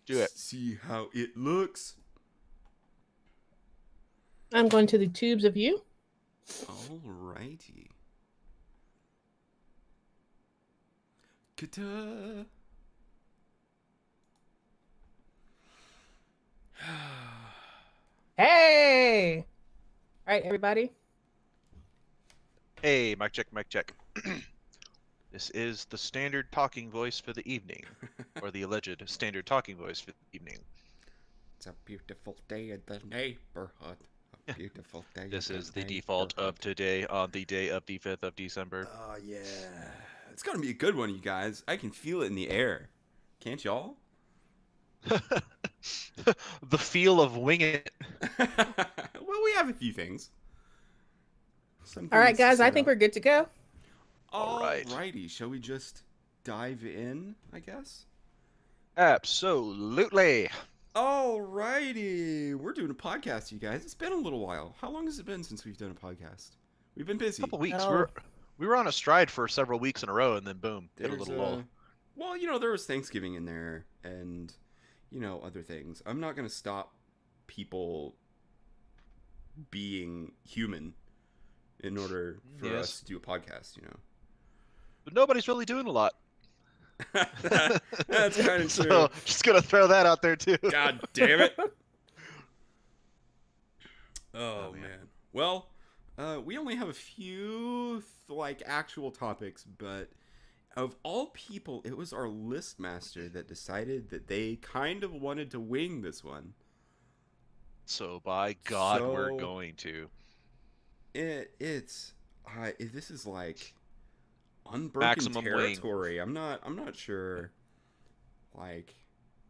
Do it. See how it looks. I'm going to the tubes of you. Alrighty. Kata. Hey! All right, everybody. Hey, mic check, mic check. This is the standard talking voice for the evening, or the alleged standard talking voice for the evening. It's a beautiful day in the neighborhood. A beautiful day. This is the default of today on the day of the 5th of December. Oh, yeah. It's going to be a good one, you guys. I can feel it in the air. Can't y'all? The feel of wing it. Well, we have a few things. All right, guys, I think we're good to go. Alrighty, shall we just dive in, I guess? Absolutely. Alrighty, we're doing a podcast, you guys. It's been a little while. How long has it been since we've done a podcast? We've been busy. A couple weeks. Oh. We were on a stride for several weeks in a row, and then boom, hit a little lull. Well, you know, there was Thanksgiving in there, and you know, other things. I'm not gonna stop people being human in order for us to do a podcast, you know. But nobody's really doing a lot. That's kind of true. So, just gonna throw that out there too. God damn it. Oh man. Well, we only have a few like actual topics, but of all people, it was our list master that decided that they kind of wanted to wing this one. So by God, we're going to. This is like unbroken Maximum territory. I'm not sure. Like,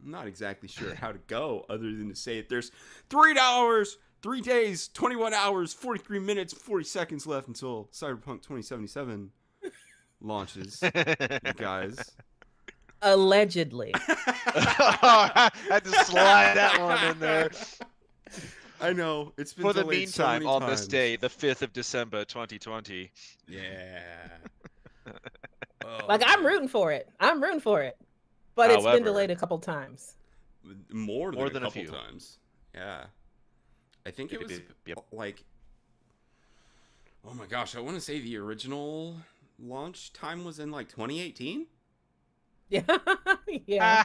I'm not exactly sure how to go other than to say it. There's 3 hours, 3 days, 21 hours, 43 minutes, 40 seconds left until Cyberpunk 2077 launches. You guys. Allegedly. I had to slide that one in there. I know. It's been For the delayed meantime, so many on times. this day, the 5th of December, 2020. Yeah. Oh, Like, I'm man. rooting for it. But it's been However- delayed a couple times. More than a a couple few. times. Yeah. I think it was Yep. like, oh my gosh, I want to say the original launch time was in like 2018. Yeah. Yeah.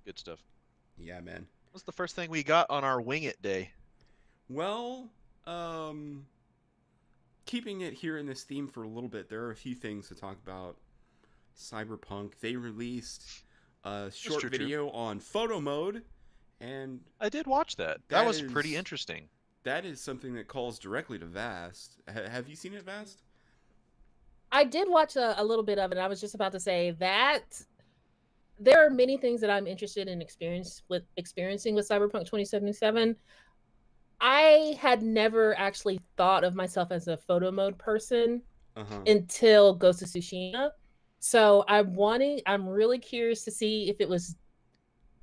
Good stuff. Yeah, man. What's the first thing we got on our Wing It Day? Well, keeping it here in this theme for a little bit, there are a few things to talk about. Cyberpunk, they released a short video on photo mode, and I did watch that. That was pretty interesting. that is something that calls directly to Vast. Have you seen it, Vast? I did watch a little bit of it. I was just about to say that there are many things that I'm interested in experiencing with Cyberpunk 2077. I had never actually thought of myself as a photo mode person until Ghost of Tsushima. So I'm really curious to see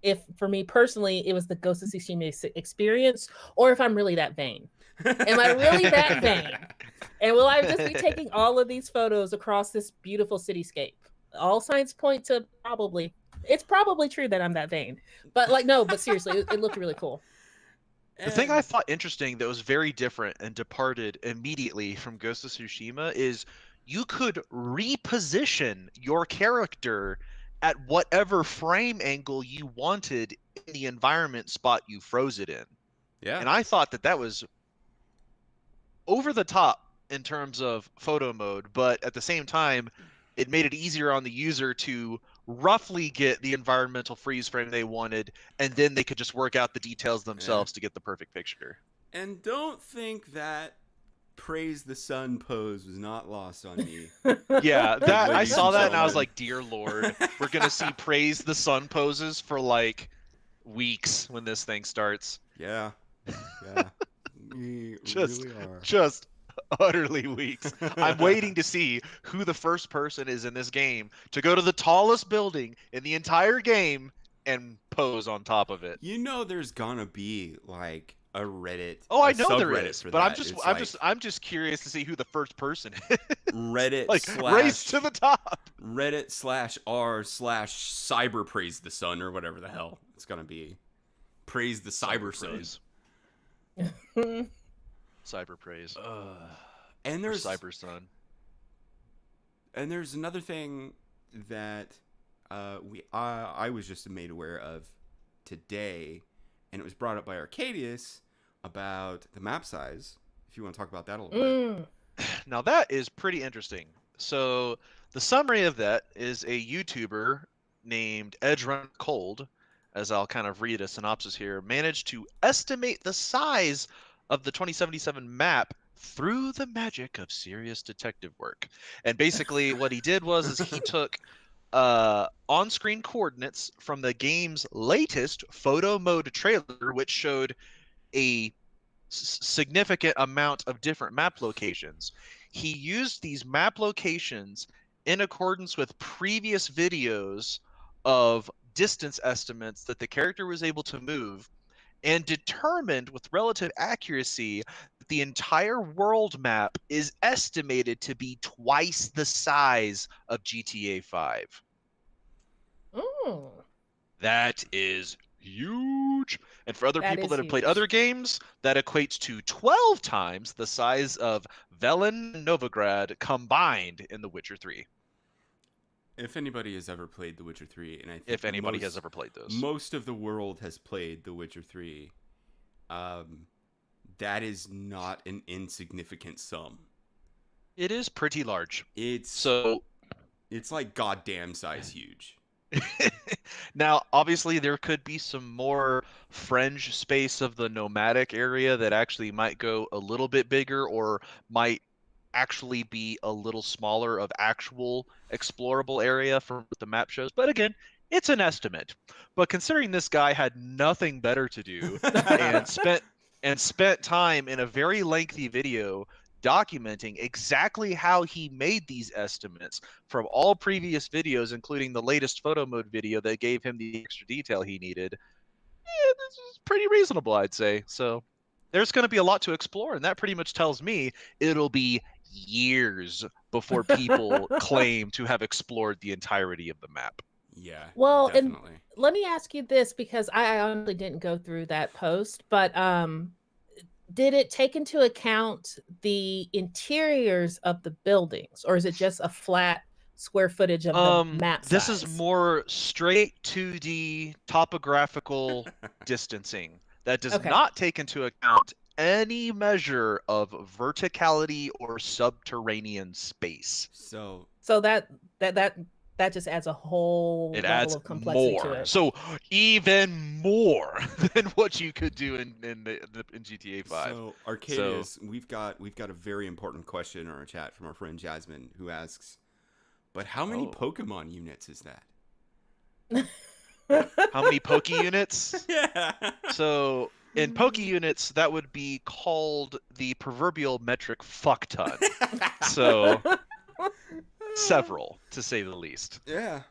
if for me personally, it was the Ghost of Tsushima experience, or if I'm really that vain. Am I really that vain? And will I just be taking all of these photos across this beautiful cityscape? All signs point to probably. It's probably true that I'm that vain. But but seriously, it looked really cool. The thing I thought interesting that was very different and departed immediately from Ghost of Tsushima is you could reposition your character at whatever frame angle you wanted in the environment spot you froze it in. Yeah. And I thought that was over the top in terms of photo mode, but at the same time, it made it easier on the user to roughly get the environmental freeze frame they wanted, and then they could just work out the details themselves to get the perfect picture. And don't think that praise the sun pose was not lost on me. Yeah, that I Ladies saw and that and I was gentlemen. like, dear Lord, we're gonna see praise the sun poses for like weeks when this thing starts. Yeah. Yeah. We Just- really are. Just utterly weeks. I'm waiting to see who the first person is in this game to go to the tallest building in the entire game and pose on top of it. You know there's gonna be like Reddit. Oh, I a know there subreddit is, for but I'm that. just It's I'm like just I'm just curious to see who the first person is. Reddit like slash race to the top. Reddit/r/cyber praise the sun or whatever the hell it's gonna be. Praise the cyber sun. Praise. Cyber praise. And Or there's cyber sun. And there's another thing that I was just made aware of today, and it was brought up by Arcadius about the map size. If you want to talk about that a little bit. Now that is pretty interesting. So the summary of that is a YouTuber named Edge Run Cold, as I'll kind of read a synopsis here, managed to estimate the size of the 2077 map through the magic of serious detective work. And basically what he did was he took on-screen coordinates from the game's latest photo mode trailer, which showed a significant amount of different map locations. He used these map locations in accordance with previous videos of distance estimates that the character was able to move, and determined with relative accuracy that the entire world map is estimated to be twice the size of GTA 5. That is huge. And for other That people is that have played huge. other games, that equates to 12 times the size of Velen and Novigrad combined in The Witcher 3. If anybody has ever played The Witcher 3, and I think If anybody has ever played those. most of the world has played The Witcher 3, that is not an insignificant sum. It is pretty large. It's like goddamn size huge. Now, obviously, there could be some more fringe space of the nomadic area that actually might go a little bit bigger, or might actually be a little smaller of actual explorable area from what the map shows. But again, it's an estimate. But considering this guy had nothing better to do and spent time in a very lengthy video documenting exactly how he made these estimates from all previous videos, including the latest photo mode video that gave him the extra detail he needed, this is pretty reasonable, I'd say. So there's going to be a lot to explore, and that pretty much tells me it'll be years before people claim to have explored the entirety of the map. Yeah, Well, definitely. and let me ask you this, because I honestly didn't go through that post, but did it take into account the interiors of the buildings, or is it just a flat square footage of the map size? This is more straight 2D topographical distancing that does not take into account any measure of verticality or subterranean space. So that just adds a whole It level adds of complexity more. to it. So even more than what you could do in GTA 5. So Arcadius, we've got a very important question in our chat from our friend Jasmine, who asks, but how many Pokemon units is that? How many Poke units? Yeah. So in Poke units, that would be called the proverbial metric fuck ton. So several, to say the least. Yeah.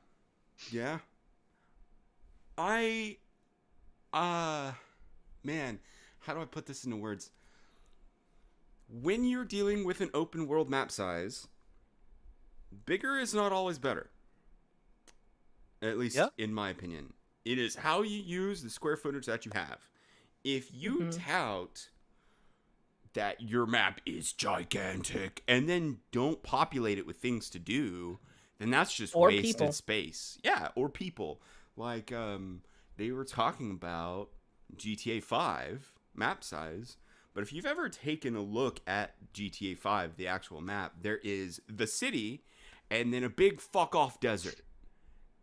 Man, how do I put this into words? When you're dealing with an open world map size, bigger is not always better. At least in my opinion. It is how you use the square footage that you have. If you tout that your map is gigantic and then don't populate it with things to do, then that's just wasted space. Yeah, or people. Like they were talking about GTA 5 map size, but if you've ever taken a look at GTA 5, the actual map, there is the city and then a big fuck off desert.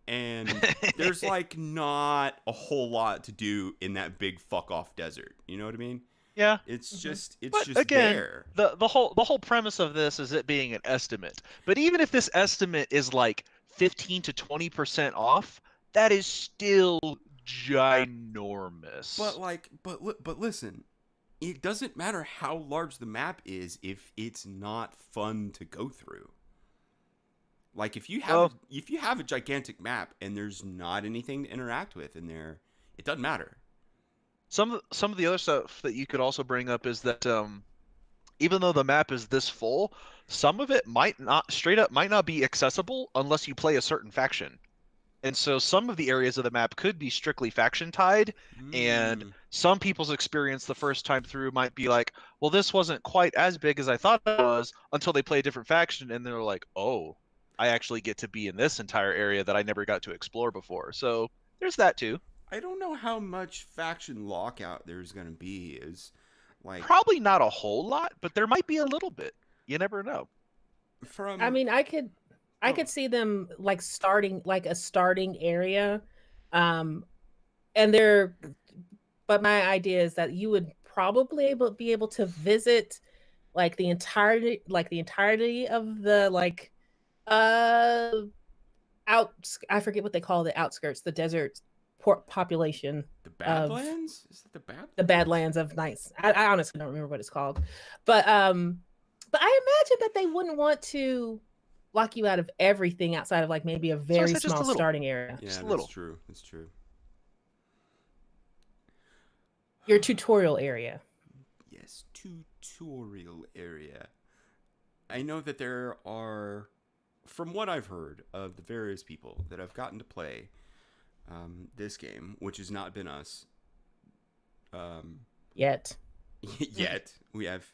And there's like not a whole lot to do in that big fuck off desert. You know what I mean? Yeah. It's just again, there. The whole premise of this is it being an estimate. But even if this estimate is like 15 to 20% off, that is still ginormous. But listen, it doesn't matter how large the map is if it's not fun to go through. Like if you have a gigantic map and there's not anything to interact with in there, it doesn't matter. Some of the other stuff that you could also bring up is that even though the map is this full, some of it might not be accessible unless you play a certain faction. And so some of the areas of the map could be strictly faction tied, and some people's experience the first time through might be like, well, this wasn't quite as big as I thought it was, until they play a different faction and they're like, oh, I actually get to be in this entire area that I never got to explore before. So there's that too. I don't know how much faction lockout there's going to be. Is like Probably not a whole lot, but there might be a little bit. You never know. from. I mean, I could see them like starting like a starting area, and but my idea is that you would probably be able to visit like the entirety of the like I forget what they call the outskirts, the desert population, The Badlands? Is it the Badlands? the Badlands of Nice. I honestly don't remember what it's called, but I imagine that they wouldn't want to lock you out of everything outside of like maybe a very said just a small little. starting area. Yeah, Just a that's little. true. That's true. Your tutorial area. Yes, tutorial area. I know that there are, from what I've heard of the various people that have gotten to play this game, which has not been us Yet. yet. We have,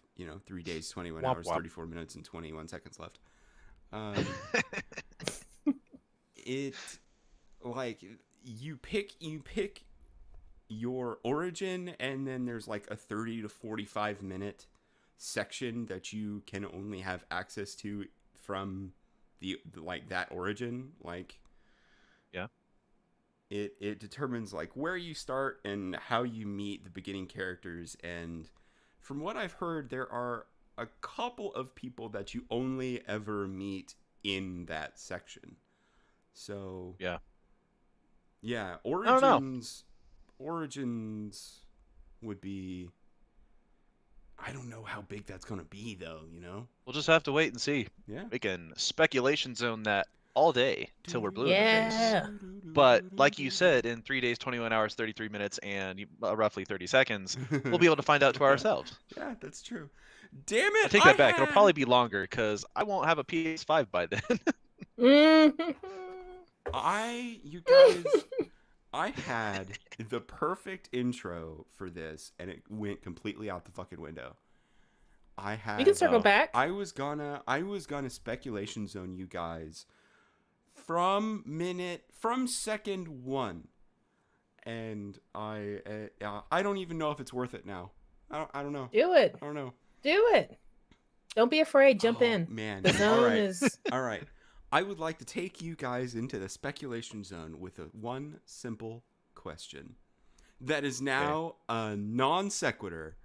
3 days, 21 Womp hours, womp. 34 minutes, and 21 seconds left. It, like, you pick your origin, and then there's like a 30 to 45 minute section that you can only have access to from the like that origin. Like, Yeah. it determines like where you start and how you meet the beginning characters. And from what I've heard, there are a couple of people that you only ever meet in that section. So Yeah. origins don't know. origins would be, I don't know how big that's gonna be though, We'll just have to wait and see. Yeah. We can speculation zone that all day till we're blue in the face. Yeah. But like you said, in 3 days, 21 hours, 33 minutes, and roughly 30 seconds, we'll be able to find out to ourselves. Yeah, that's true. Damn it! I take that back. It'll probably be longer because I won't have a PS5 by then. You guys, I had the perfect intro for this, and it went completely out the fucking window. I had. You can circle back. I was gonna speculation zone you guys from second one, and I don't even know if it's worth it now. I don't know. Do it. I don't know. Do it. Don't be afraid. Jump in. Man, The zone all right. is. All right. I would like to take you guys into the speculation zone with one simple question that is now a non sequitur.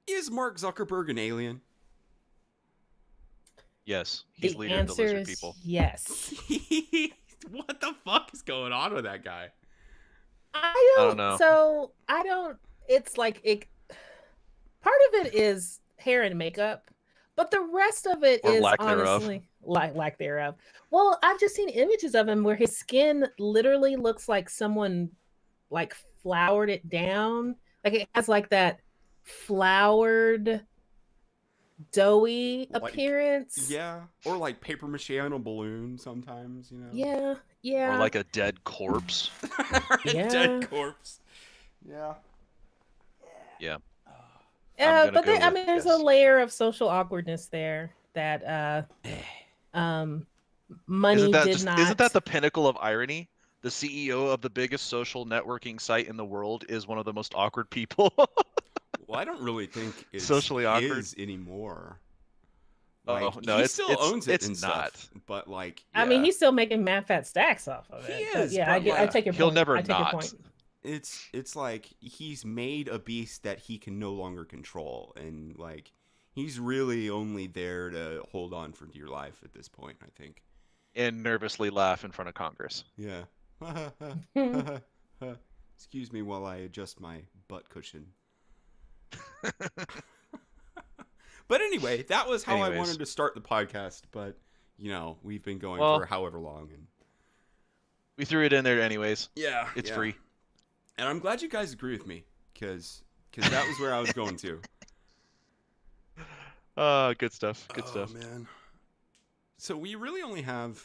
Is Mark Zuckerberg an alien? Yes, he's The leader of the answer lizard is people. yes. What the fuck is going on with that guy? I don't know. So I don't. It's like it. Part of it is hair and makeup, but the rest of it Or is lack thereof. honestly lack thereof. Well, I've just seen images of him where his skin literally looks like someone like floured it down. Like it has like that floured, doughy Like- appearance. Yeah. Or like paper mache on a balloon sometimes, Yeah. Yeah. Or like a dead corpse. A Yeah. dead corpse. Yeah. Yeah. Yeah, gonna but go I with mean, there's yes. a layer of social awkwardness there that money Isn't that did just, not. isn't that the pinnacle of irony? The CEO of the biggest social networking site in the world is one of the most awkward people. Well, I don't really think it's Socially awkward. is anymore. Oh, Like, no, he it's- still it's- owns it it's and not. stuff. But like, I mean, yeah. he's still making mad fat stacks off of He it. But is, yeah, but I like, take your he'll point. never I take your not. point. it's like he's made a beast that he can no longer control, and like he's really only there to hold on for dear life at this point, I think. And nervously laugh in front of Congress. Yeah. Excuse me while I adjust my butt cushion. But anyway, that was how I Anyways. wanted to start the podcast, but we've been going Well, for however long, and We threw it in there anyways. yeah, It's yeah. free. And I'm glad you guys agree with me, because that was where I was going to. Good stuff. Good stuff. Oh, man. So we really only have...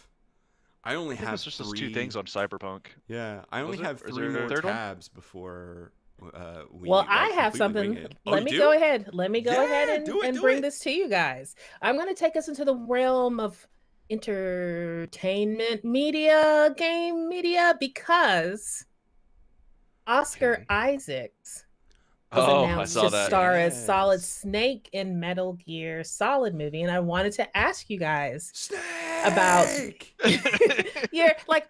I only have just three... those 2 things on Cyberpunk. Yeah, I only have Is 3 there a more third one? tabs before we... Well, I have completely wing something. it. Oh, Let you me do? go ahead. Let me go Yeah, ahead and, do it. bring this to you guys. I'm going to take us into the realm of entertainment media, game media, because Oscar Isaacs was Oh, I announced saw to that. star as Solid Yes. Snake in Metal Gear Solid movie, and I wanted to ask you guys Snake! about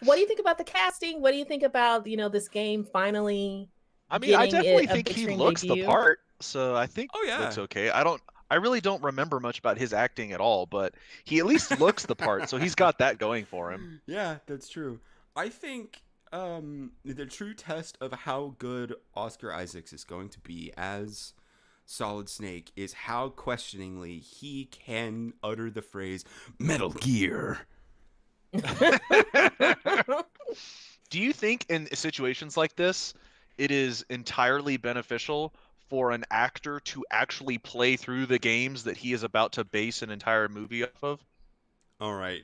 what do you think about the casting? What do you think about this game finally I mean, I getting definitely it a think big he screen looks the debut? part, so I think Oh, he yeah. looks okay. I really don't remember much about his acting at all, but he at least looks the part, so he's got that going for him. Yeah, that's true. I think the true test of how good Oscar Isaacs is going to be as Solid Snake is how questioningly he can utter the phrase Metal Gear. Do you think in situations like this, it is entirely beneficial for an actor to actually play through the games that he is about to base an entire movie off of? All right.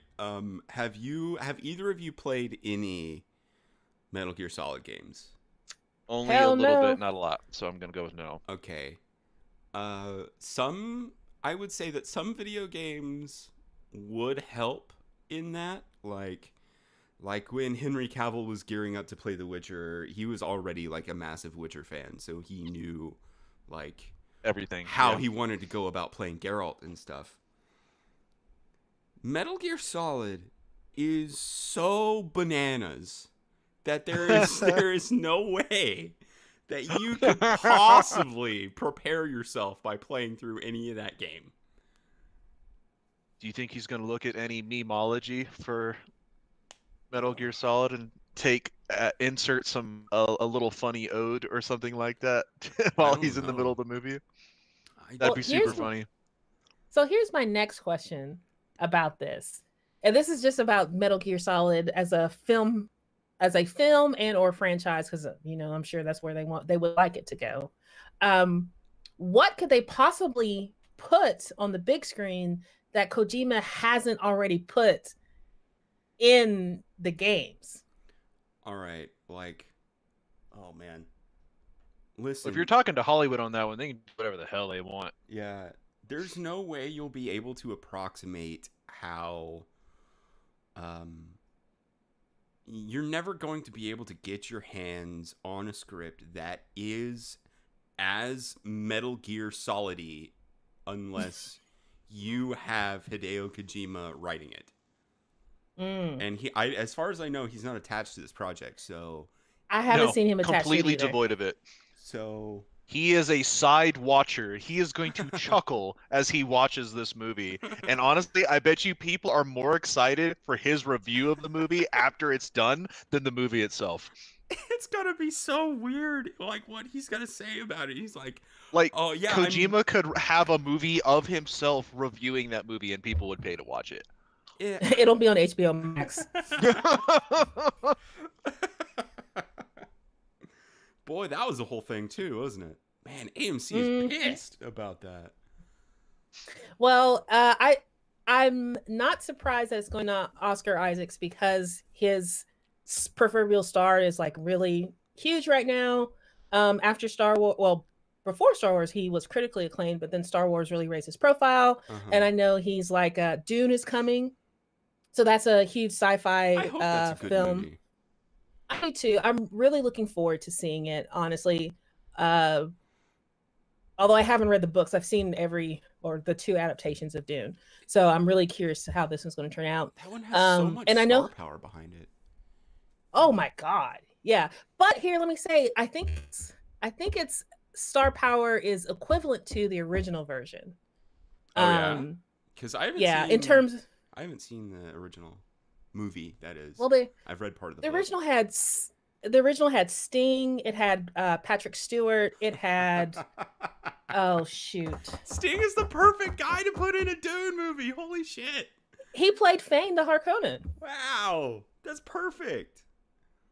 Have either of you played any Metal Gear Solid games? Only Hell a little no. bit, not a lot. So I'm gonna go with no. Okay. I would say that some video games would help in that. Like when Henry Cavill was gearing up to play The Witcher, he was already like a massive Witcher fan, so he knew like Everything. how yeah. he wanted to go about playing Geralt and stuff. Metal Gear Solid is so bananas that there is no way that you could possibly prepare yourself by playing through any of that game. Do you think he's gonna look at any memeology for Metal Gear Solid and insert a little funny ode or something like that while don't he's in the middle know. of the movie? I That'd be super here's- funny. So here's my next question about this. And this is just about Metal Gear Solid as a film and or franchise, because I'm sure that's where they would like it to go. What could they possibly put on the big screen that Kojima hasn't already put in the games? All right, like, oh man, listen. If you're talking to Hollywood on that one, they can do whatever the hell they want. Yeah, there's no way you'll be able to approximate how you're never going to be able to get your hands on a script that is as Metal Gear Solid-y unless you have Hideo Kojima writing it. And as far as I know, he's not attached to this project, so I haven't seen him attached completely to it either. devoid of it. So He is a side watcher. He is going to chuckle as he watches this movie. And honestly, I bet you people are more excited for his review of the movie after it's done than the movie itself. it's gonna be so weird, like what he's gonna say about it. He's like, Like, oh yeah, Kojima could have a movie of himself reviewing that movie and people would pay to watch it. yeah. It'll be on HBO Max. Boy, that was the whole thing too, wasn't it? Man, AMC is pissed about that. Well, I'm not surprised that it's going to Oscar Isaacs, because his proverbial star is like really huge right now. After Star Wars, well, before Star Wars, he was critically acclaimed, but then Star Wars really raised his profile. And I know he's like, Dune is coming, so that's a huge sci-fi I hope that's a good film. movie. I do too. I'm really looking forward to seeing it, honestly. Although I haven't read the books, I've seen the 2 adaptations of Dune. So I'm really curious how this one's going to turn out. That one has so much and I know, star power behind it. Oh my God. Yeah. But here, let me say, I think it's star power is equivalent to the original version. Oh, yeah? Because I haven't seen, in terms, I haven't seen the original movie. That is, well, I've read part of the the book. original had Sting. It had Patrick Stewart. It had oh shoot, Sting is the perfect guy to put in a Dune movie. Holy shit! he played Fane the Harkonnen. Wow, that's perfect.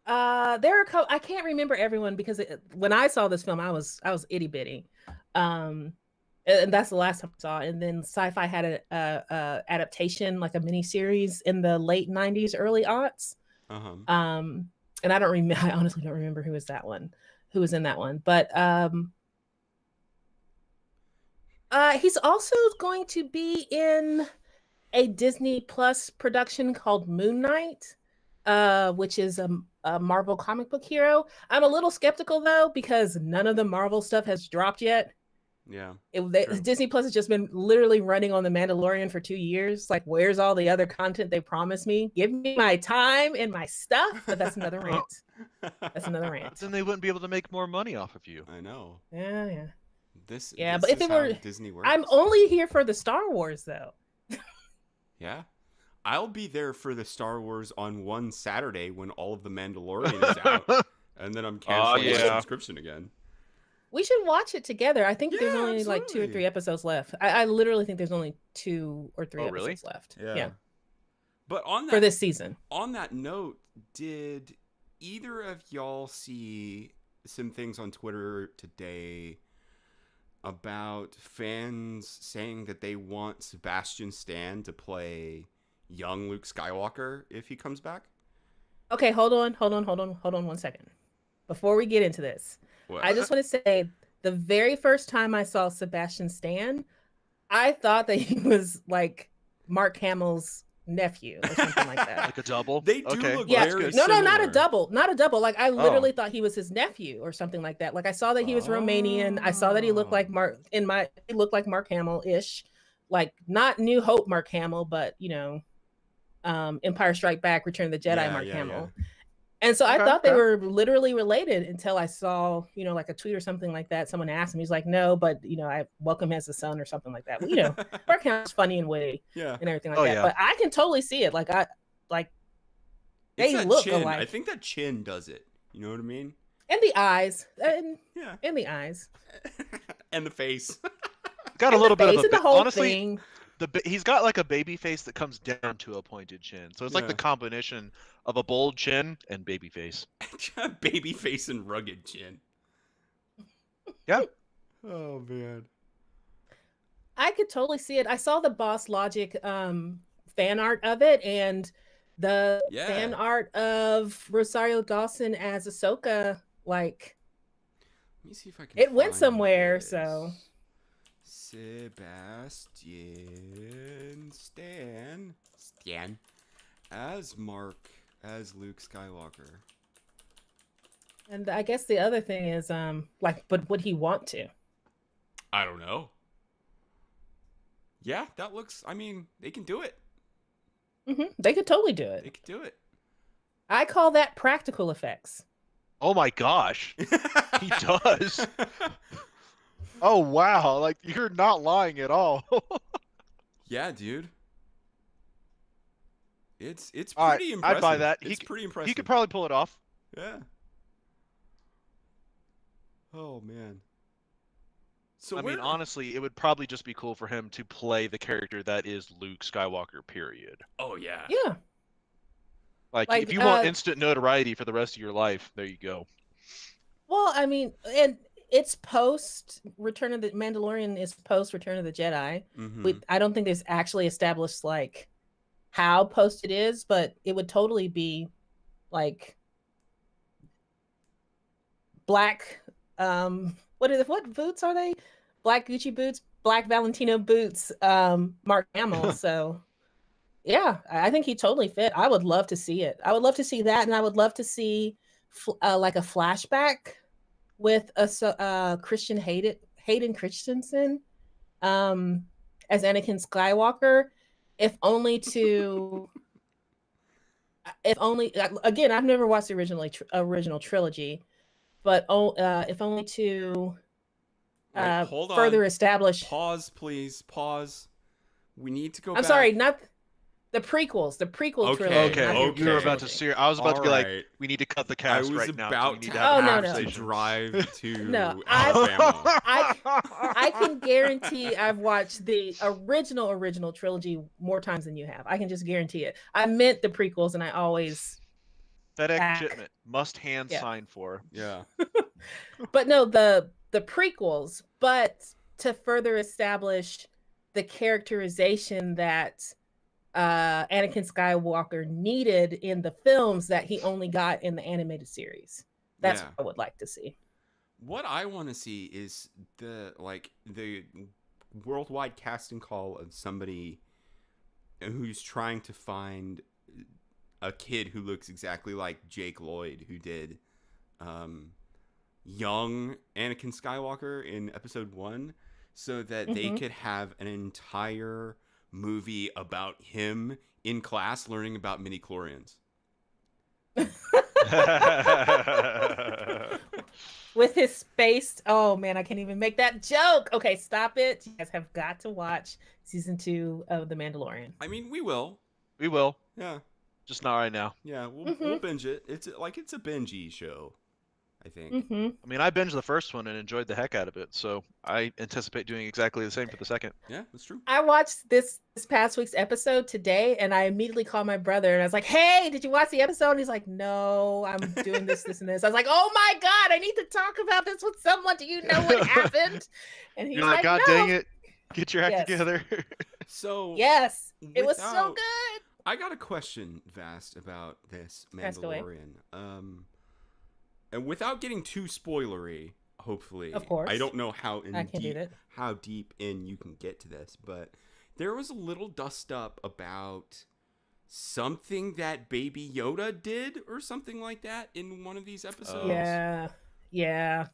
There are I can't remember everyone because when I saw this film, I was itty bitty, and that's the last time I saw it. And then Sci-Fi had a adaptation, like a mini series in the late '90s, early aughts. And I don't remember. I honestly don't remember who was in that one. But he's also going to be in a Disney Plus production called Moon Knight, which is a Marvel comic book hero. I'm a little skeptical though because none of the Marvel stuff has dropped yet. Yeah, Disney Plus has just been literally running on The Mandalorian for 2 years. Like, where's all the other content they promised me? Give me my time and my stuff. But that's another rant. That's another rant. Then they wouldn't be able to make more money off of you. I know. Yeah. This but if it were Disney works. I'm only here for the Star Wars though. Yeah. I'll be there for the Star Wars on one Saturday when all of the Mandalorian is out. And then I'm canceling my subscription again. We should watch it together. I think there's only like 2 or 3 episodes left. I literally think there's only 2 or 3 episodes left. Yeah. But for this season. On that note, did either of y'all see some things on Twitter today about fans saying that they want Sebastian Stan to play young Luke Skywalker if he comes back? Okay, hold on 1 second. Before we get into this, what? I just want to say the very first time I saw Sebastian Stan, I thought that he was like Mark Hamill's nephew or something like that. Like a double? They do look very No, similar. not a double. Like I literally thought he was his nephew or something like that. Like I saw that he was Romanian. I saw that he looked like he looked like Mark Hamill-ish. Like not New Hope Mark Hamill, but Empire Strike Back, Return of the Jedi Mark Hamill. Yeah. And so I thought they were literally related until I saw, like a tweet or something like that. Someone asked him, he's like, no, but I welcome him as a son or something like that. Mark Hamill's funny and witty and everything like that. Yeah. But I can totally see it. They look alike. I think that chin does it. You know what I mean? And the eyes. And the eyes. And the face. Got a little bit of the whole honestly, thing. He's got like a baby face that comes down to a pointed chin. So it's like the combination of a bold chin and baby face. Baby face and rugged chin. Yeah. Oh man. I could totally see it. I saw the Boss Logic fan art of it and the fan art of Rosario Dawson as Ahsoka. Like, let me see if I can. It went somewhere, so. Sebastian Stan as Luke Skywalker. And I guess the other thing is but would he want to? I don't know. Yeah, that looks, they can do it. They could totally do it. They could do it. I call that practical effects. Oh my gosh. He does. Oh wow, like you're not lying at all. Yeah, dude. It's pretty impressive. I'd buy that. It's pretty impressive. He could probably pull it off. Yeah. Oh man. So I mean, honestly, it would probably just be cool for him to play the character that is Luke Skywalker, period. Oh yeah. Yeah. Like if you want instant notoriety for the rest of your life, there you go. Well, I mean, and it's post Return of the Mandalorian is post Return of the Jedi. I don't think there's actually established like how post it is, but it would totally be like black. What boots are they? Black Gucci boots, black Valentino boots. Mark Hamill. So yeah, I think he totally fit. I would love to see it. I would love to see that, and I would love to see like a flashback with Christian Hayden Christensen as Anakin Skywalker, if only again, I've never watched the original trilogy, but if only to further establish. Pause, please. Pause. We need to go. I'm sorry, not the prequels. The prequel trilogy. Okay. You were about to see. I was about to be like, we need to cut the cast right now. I was about to drive to Alabama. I can guarantee I've watched the original trilogy more times than you have. I can just guarantee it. I meant the prequels, and I always FedEx back. shipment must hand Yeah. sign for. Yeah. But no, the prequels, but to further establish the characterization that Anakin Skywalker needed in the films that he only got in the animated series. That's what I would like to see. What I want to see is the worldwide casting call of somebody who's trying to find a kid who looks exactly like Jake Lloyd, who did young Anakin Skywalker in episode 1, so that they could have an entire movie about him in class learning about midi-chlorians. With his spaced, oh man, I can't even make that joke. Okay, stop it. You guys have got to watch season 2 of The Mandalorian. I mean, we will. We will. Yeah. Just not right now. Yeah, we'll binge it. It's a binge-y show, I think. I mean, I binged the first one and enjoyed the heck out of it, so I anticipate doing exactly the same for the second. Yeah, that's true. I watched this past week's episode today, and I immediately called my brother, and I was like, "Hey, did you watch the episode?" And he's like, "No, I'm doing this, this, and this." I was like, "Oh my god, I need to talk about this with someone. Do you know what happened?" And he's You're like, "God no. dang it, get your act together." So yes, it was so good. I got a question, Vast, about this Mandalorian. And without getting too spoilery, hopefully, of course, I don't know how deep in you can get to this, but there was a little dust up about something that Baby Yoda did or something like that in one of these episodes. Yeah.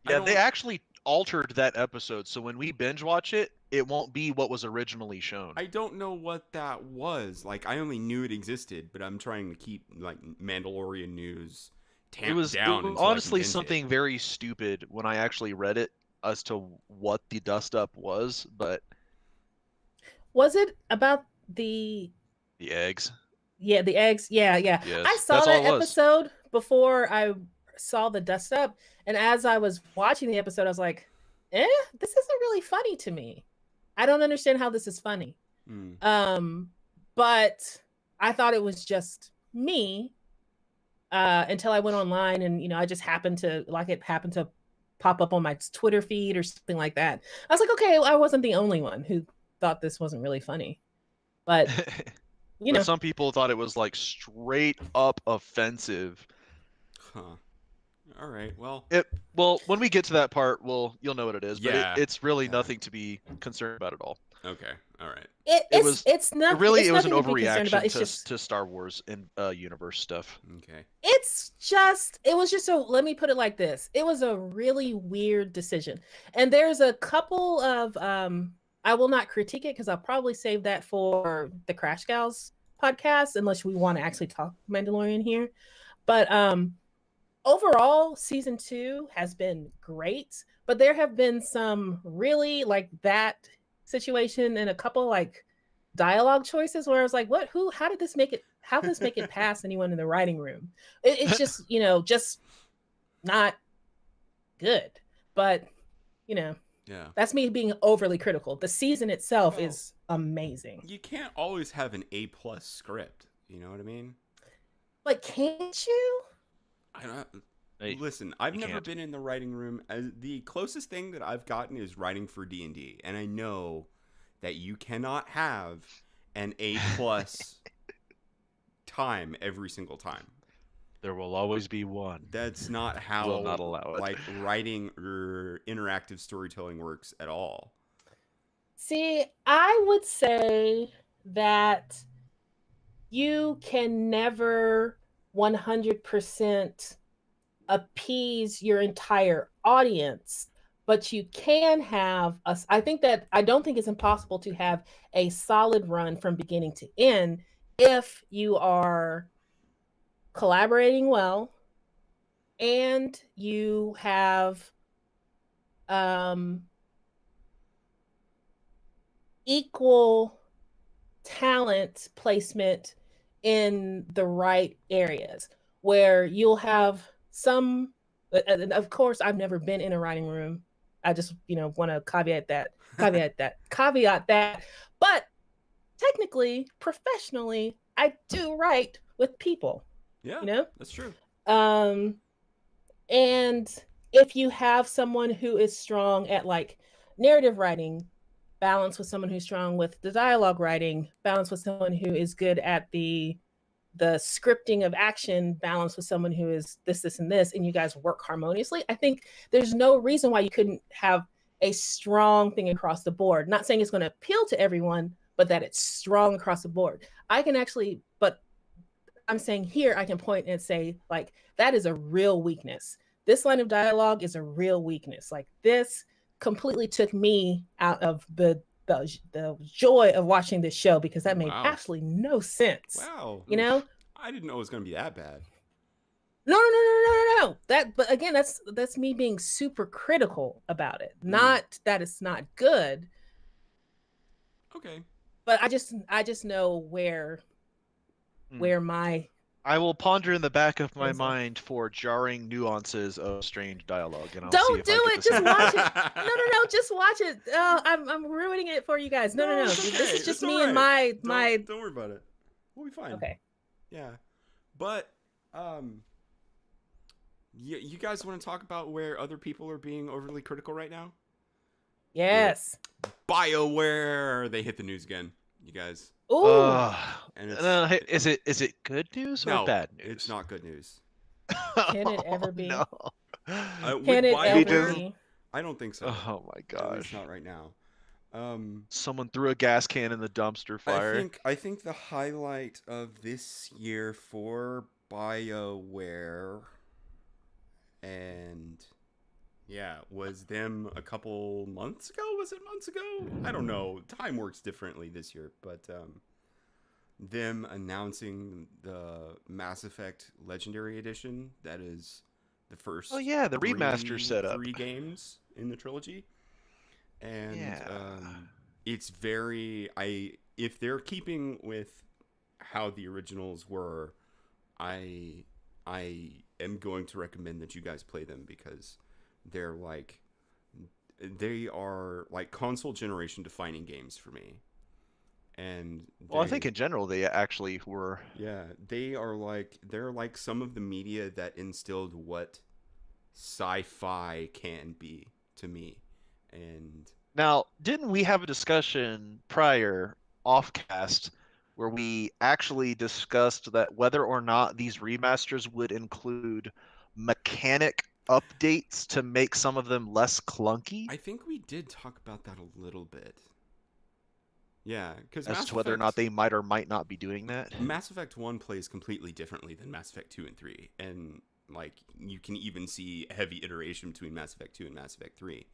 They actually altered that episode, so when we binge watch it, it won't be what was originally shown. I don't know what that was. Like, I only knew it existed, but I'm trying to keep like Mandalorian news tamped down. It was honestly something very stupid when I actually read it as to what the dust up was, but was it about the eggs? Yeah, the eggs. Yeah. Yes, I saw that episode before I saw the dust up, and as I was watching the episode, I was like, this isn't really funny to me. I don't understand how this is funny. But I thought it was just me until I went online, and I just happened to pop up on my Twitter feed or something like that. I was like, okay, I wasn't the only one who thought this wasn't really funny, but but some people thought it was like straight up offensive. All right. Well, when we get to that part, you'll know what it is. Yeah. But it's really nothing to be concerned about at all. Okay. All right. It was an overreaction to Star Wars and universe stuff. Okay. Let me put it like this. It was a really weird decision. And there's a couple of I will not critique it because I'll probably save that for the Crash Gals podcast unless we want to actually talk Mandalorian here. But overall, season 2 has been great, but there have been some really like that situation and a couple like dialogue choices where I was like, how did this make it past anyone in the writing room? It's just, just not good. But, that's me being overly critical. The season itself is amazing. You can't always have an A+ script. You know what I mean? Like, can't you? Listen, I've never been in the writing room. The closest thing that I've gotten is writing for D&D, and I know that you cannot have an A+ time every single time. There will always be one. That's not how will not allow it. Like writing or interactive storytelling works at all. See, I would say that you can never 100% appease your entire audience, but you can have I don't think it's impossible to have a solid run from beginning to end if you are collaborating well and you have equal talent placement in the right areas, where you'll have some, and of course I've never been in a writing room. I just want to caveat that, but technically, professionally, I do write with people. Yeah, you know. that's true. And if you have someone who is strong at like narrative writing, balance with someone who's strong with the dialogue writing, balance with someone who is good at the scripting of action, balance with someone who is this, and this, and you guys work harmoniously, I think there's no reason why you couldn't have a strong thing across the board. Not saying it's going to appeal to everyone, but that it's strong across the board. I can actually, but I'm saying here, I can point and say, like, that is a real weakness. This line of dialogue is a real weakness. Like, this completely took me out of the joy of watching this show because that made Wow. absolutely no sense. Wow. You know? I didn't know it was going to be that bad. No. But again, that's me being super critical about it. Not that it's not good. Okay. But I just know where my I will ponder in the back of my mind for jarring nuances of strange dialogue, and I'll don't see if do I it. get Just watch it. No. Just watch it. Oh, I'm ruining it for you guys. No. It's okay. This is just It's me all and right. my. Don't worry about it. We'll be fine. Okay. Yeah, but you guys want to talk about where other people are being overly critical right now? Yes. Bioware, they hit the news again, you guys. Ooh. And is it good news or bad news? It's not good news. Can it ever be? No. Can it ever be? I don't think so. Oh my gosh! It's not right now. Someone threw a gas can in the dumpster fire. I think the highlight of this year for BioWare, and was them a couple months ago. Was it months ago? I don't know. Time works differently this year, but them announcing the Mass Effect Legendary Edition. That is the first. Oh yeah, the remaster setup. 3 games in the trilogy. And it's very if they're keeping with how the originals were, I am going to recommend that you guys play them because they are like console generation defining games for me. And I think in general they actually were. Yeah, they're like some of the media that instilled what sci-fi can be to me. And now, didn't we have a discussion prior offcast where we actually discussed that whether or not these remasters would include mechanic updates to make some of them less clunky? I think we did talk about that a little bit. Yeah, because as to whether or not they might or might not be doing that. Mass Effect 1 plays completely differently than Mass Effect 2 and 3, and like you can even see heavy iteration between Mass Effect 2 and Mass Effect 3.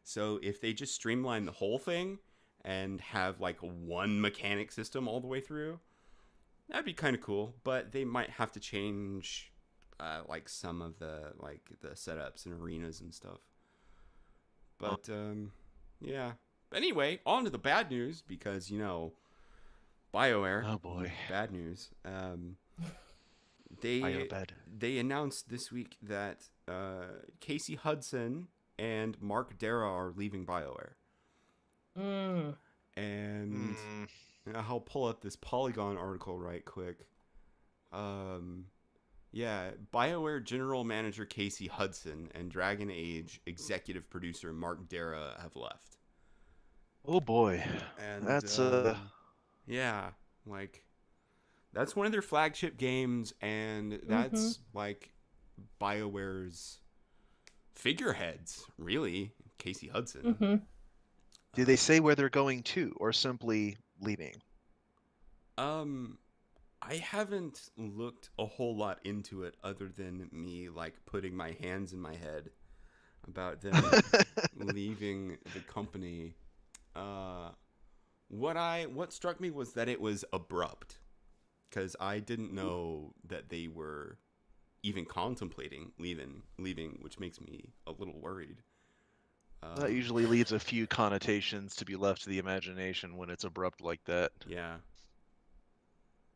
So if they just streamline the whole thing and have like one mechanic system all the way through, that'd be kind of cool. But they might have to change like some of the setups and arenas and stuff. But yeah. Anyway, on to the bad news because BioWare. Oh boy, bad news. They announced this week that Casey Hudson and Mark Dara are leaving BioWare. And I'll pull up this Polygon article right quick. BioWare General Manager Casey Hudson and Dragon Age Executive Producer Mark Dara have left. Oh boy. And that's that's one of their flagship games, and that's like BioWare's figureheads, really. Casey Hudson. Do they say where they're going to, or simply leaving? I haven't looked a whole lot into it other than me like putting my hands in my head about them leaving the company. What struck me was that it was abrupt, because I didn't know that they were even contemplating leaving, which makes me a little worried. That usually leaves a few connotations to be left to the imagination when it's abrupt like that. Yeah.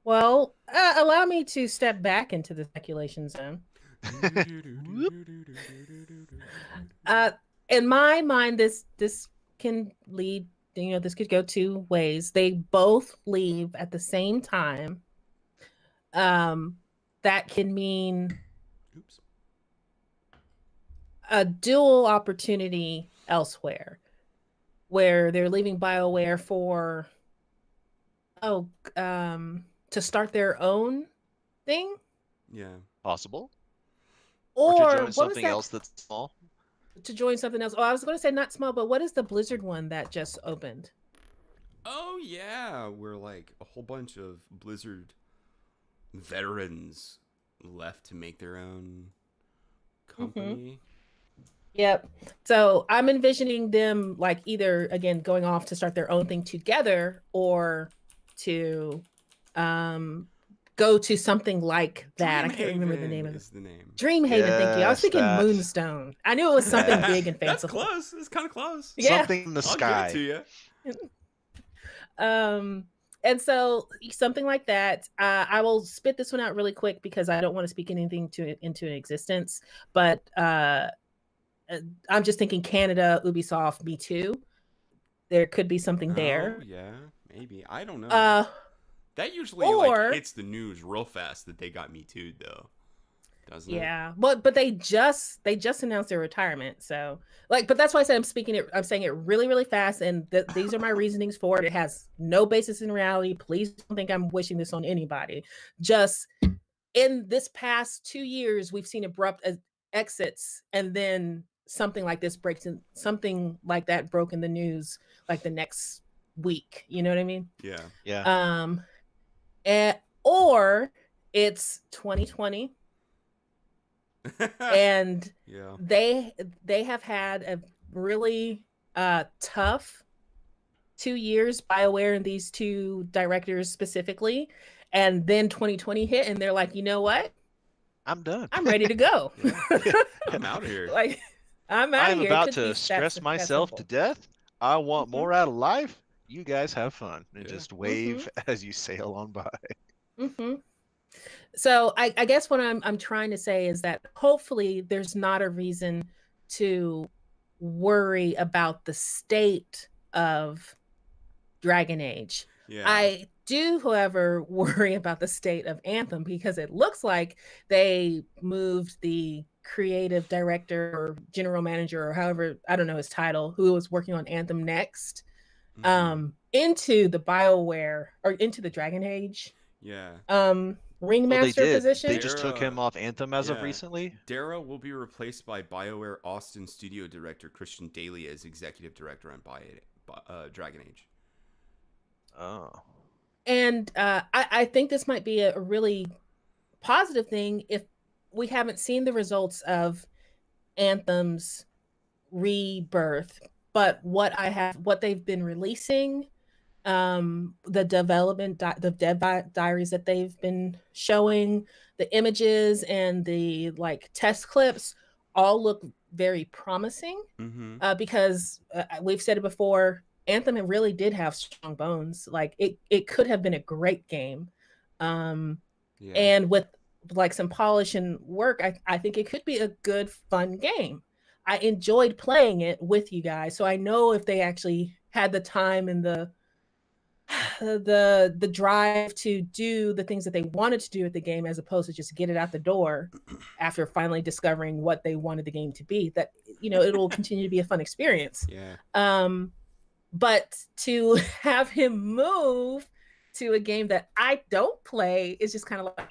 Well, allow me to step back into the speculation zone. In my mind, this can lead. This could go two ways. They both leave at the same time. That that can mean Oops. a dual opportunity elsewhere, where they're leaving BioWare for to start their own thing, Yeah. Possible. Or to or join what was something that? else that's small. To join something else. Oh, I was going to say not small, but what is the Blizzard one that just opened? Oh yeah, where like a whole bunch of Blizzard veterans left to make their own company. Yep. So I'm envisioning them like either again going off to start their own thing together, or to go to something like that. I can't remember the name Dreamhaven of it. is the name. Dreamhaven, thank you. I was Yes, thinking that. Moonstone. I knew it was something Yeah. big and That's fanciful. close. It's kind of close. Yeah. Something in the I'll sky. give it to you. And so something like that. I will spit this one out really quick because I don't want to speak anything into existence. But I'm just thinking Canada, Ubisoft, Me Too. There could be something there. Oh yeah, maybe. I don't know. That usually or like hits the news real fast that they got Me Too though, doesn't it? yeah, but they just announced their retirement. So like, but that's why I said I'm saying it really really fast, and these are my reasonings for it. It has no basis in reality. Please don't think I'm wishing this on anybody. Just in this past 2 years, we've seen abrupt exits, and then something like this breaks in, something like that broke in the news like the next week. You know what I mean? Yeah. Yeah. Or it's 2020 and yeah. they have had a really tough 2 years, BioWare and these two directors specifically, and then 2020 hit and they're like, you know what, I'm done. I'm ready to go. I'm out of here. Like, I'm out of I'm here. about to stress myself to death. I want more out of life. You guys have fun and just wave as you sail on by. So I guess what I'm trying to say is that hopefully there's not a reason to worry about the state of Dragon Age. Yeah. I do, however, worry about the state of Anthem because it looks like they moved the creative director or general manager or however, I don't know his title, who was working on Anthem next, into the BioWare or into the Dragon Age. Yeah. Ringmaster position. They just took him off Anthem as of recently. Dara will be replaced by BioWare Austin studio director Christian Daly as executive director on Dragon Age. Oh. And I think this might be a really positive thing if we haven't seen the results of Anthem's rebirth, but what they've been releasing, the dev diaries that they've been showing, the images and the like test clips all look very promising. Because we've said it before, Anthem really did have strong bones. Like it could have been a great game. And with like some polish and work, I think it could be a good, fun game. I enjoyed playing it with you guys. So I know if they actually had the time and the drive to do the things that they wanted to do with the game, as opposed to just get it out the door after finally discovering what they wanted the game to be, that, you know, it'll continue to be a fun experience. But to have him move to a game that I don't play is just kind of like,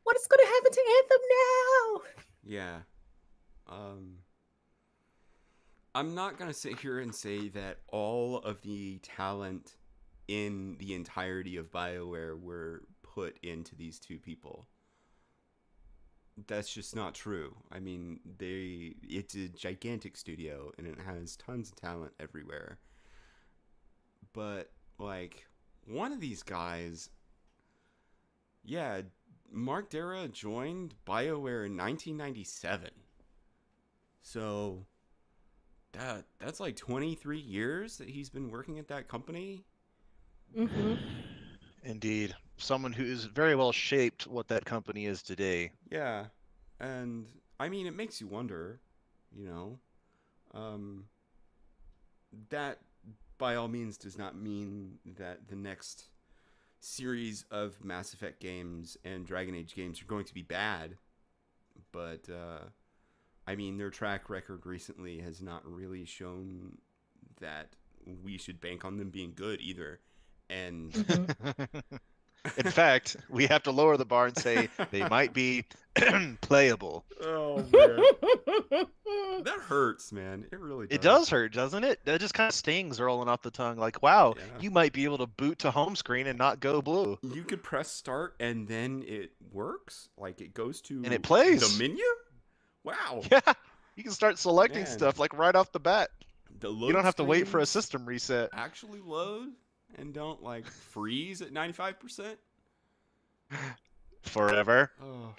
what is going to happen to Anthem now? I'm not going to sit here and say that all of the talent in the entirety of BioWare were put into these two people. That's just not true. I mean, it's a gigantic studio and it has tons of talent everywhere. But, like, one of these guys, Mark Dara joined BioWare in 1997. So that's like 23 years that he's been working at that company. Indeed. Someone who's very well shaped what that company is today. Yeah. And I mean, it makes you wonder, you know, that by all means does not mean that the next series of Mass Effect games and Dragon Age games are going to be bad, but I mean, their track record recently has not really shown that we should bank on them being good either. And In fact, we have to lower the bar and say they might be playable. oh man, that hurts, man. It really does. It does hurt, doesn't it? That just kind of stings rolling off the tongue. Like, wow, Yeah. you might be able to boot to home screen and not go blue. You could press start and then it works. Like it goes to And it plays. the menu. Wow. Yeah, you can start selecting Man. stuff like right off the bat. The You don't have to wait for a screens system reset. actually load and don't like freeze at 95%. Forever. Oh.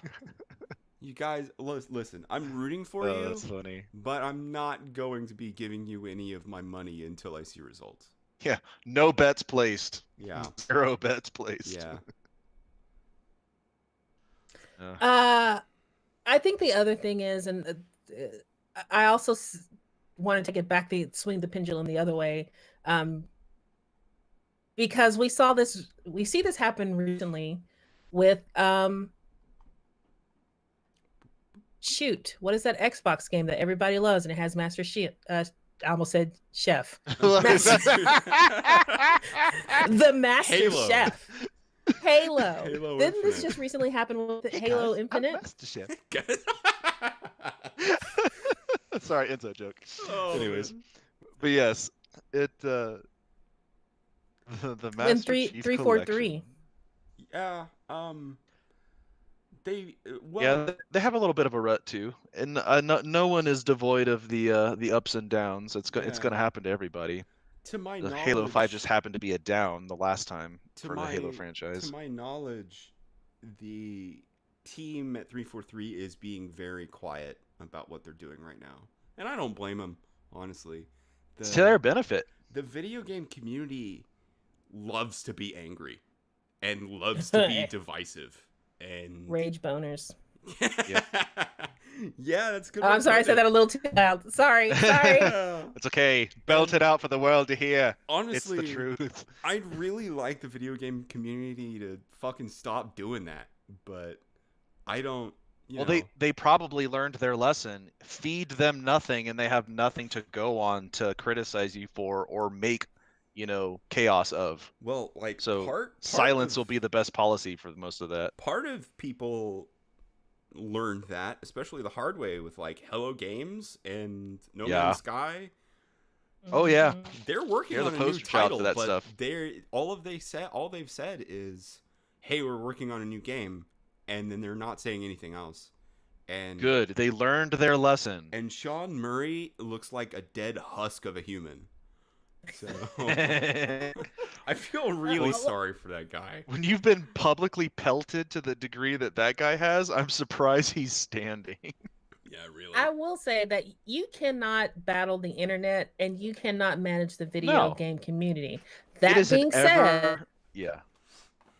You guys, listen. I'm rooting for Oh, you, that's funny. but I'm not going to be giving you any of my money until I see results. Yeah, no bets placed. Yeah. 0 bets placed. Yeah. I think the other thing is, and I also wanted to get back swing the pendulum the other way, because we see this happen recently with shoot, what is that Xbox game that everybody loves and it has Master Chief? I almost said Chef. The Master Halo. Chef. Halo. Halo Didn't this Infinite. just recently happen with Halo Infinite? Sorry, inside joke. Oh, Anyways, man. but yes, it the Master In Chief 343. Yeah. They well. Yeah, they have a little bit of a rut too, and no one is devoid of the ups and downs. It's Yeah. going to happen to everybody. To my The knowledge, Halo 5 just happened to be a down the last time To for my- the Halo franchise. To my knowledge, the team at 343 is being very quiet about what they're doing right now, and I don't blame them, honestly. It's to their benefit. The video game community loves to be angry and loves to be divisive and Rage boners. Yeah, that's good. Oh, I'm sorry, I said that a little too loud. Sorry. It's okay. Belt it out for the world to hear. Honestly, It's the truth. I'd really like the video game community to fucking stop doing that, but I don't. Well, they probably learned their lesson. Feed them nothing, and they have nothing to go on to criticize you for or make, chaos of. well, like So part silence of, will be the best policy for most of that. part of people learned that, especially the hard way with like Hello Games and No Yeah. Man's Sky. Oh, yeah. Mhm. They're working They're on the a new poster child title, for that but stuff. all they've said is, "Hey, we're working on a new game," and then they're not saying anything else. And Good. They learned their lesson. And Sean Murray looks like a dead husk of a human. So I feel really Well, sorry for that guy. When you've been publicly pelted to the degree that guy has, I'm surprised he's standing. Yeah, really. I will say that you cannot battle the internet and you cannot manage the video No. game community. It That isn't being said, ever- yeah.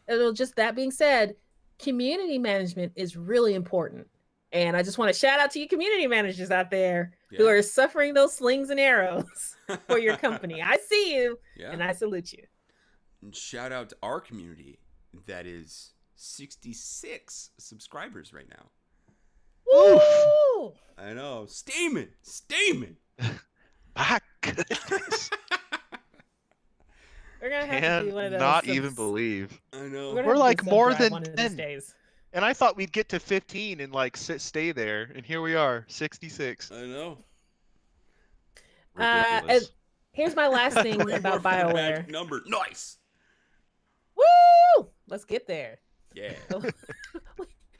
that being said, community management is really important. And I just want to shout out to you community managers out there who Yeah. are suffering those slings and arrows for your company. I see you Yeah. and I salute you. And shout out to our community that is 66 subscribers right now. Woo! I know. Steaming. My goodness. We're gonna have to do one of those. Cannot even believe. I know. We're gonna We're have to like do more sub-drive than one of these 10. days. And I thought we'd get to 15 and stay there, and here we are, 66. I know. Ridiculous. Here's my last thing about BioWare. Number. Nice. Woo! Let's get there. Yeah.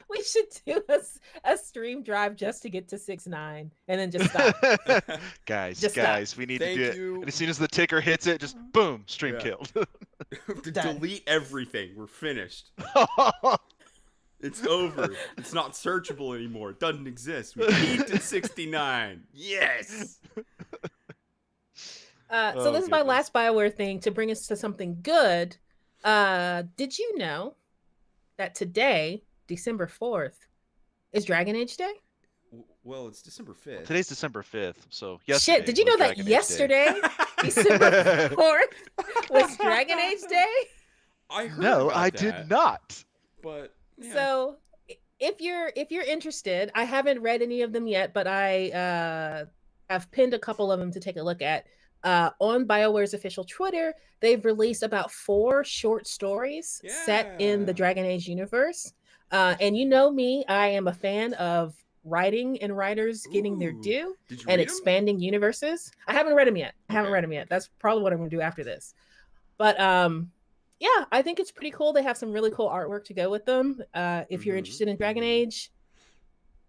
We should do a stream drive just to get to 6-9 and then just stop. guys, Just stop. guys, we need Thank to do it. you. And as soon as the ticker hits it, just boom, stream Yeah. killed. To Done. delete everything. We're finished. It's over. It's not searchable anymore. It doesn't exist. We peaked at 69. Yes. So Oh, this is my goodness. last BioWare thing to bring us to something good. Did you know that today, December 4th, is Dragon Age Day? Well, it's December 5th. Today's December 5th, so yesterday. Shit, did you was know that Dragon Age Day. yesterday, December 4th, was Dragon Age Day? I heard No, about I that, did not. But yeah. So if you're interested, I haven't read any of them yet, but I have pinned a couple of them to take a look at. On BioWare's official Twitter, they've released about 4 short stories set in the Yeah. Dragon Age universe. And you know me, I am a fan of writing and writers getting their Ooh. due Did you and read 'em? expanding universes. I haven't read them yet. Okay. That's probably what I'm going to do after this. But yeah, I think it's pretty cool. They have some really cool artwork to go with them. If you're interested in Dragon Age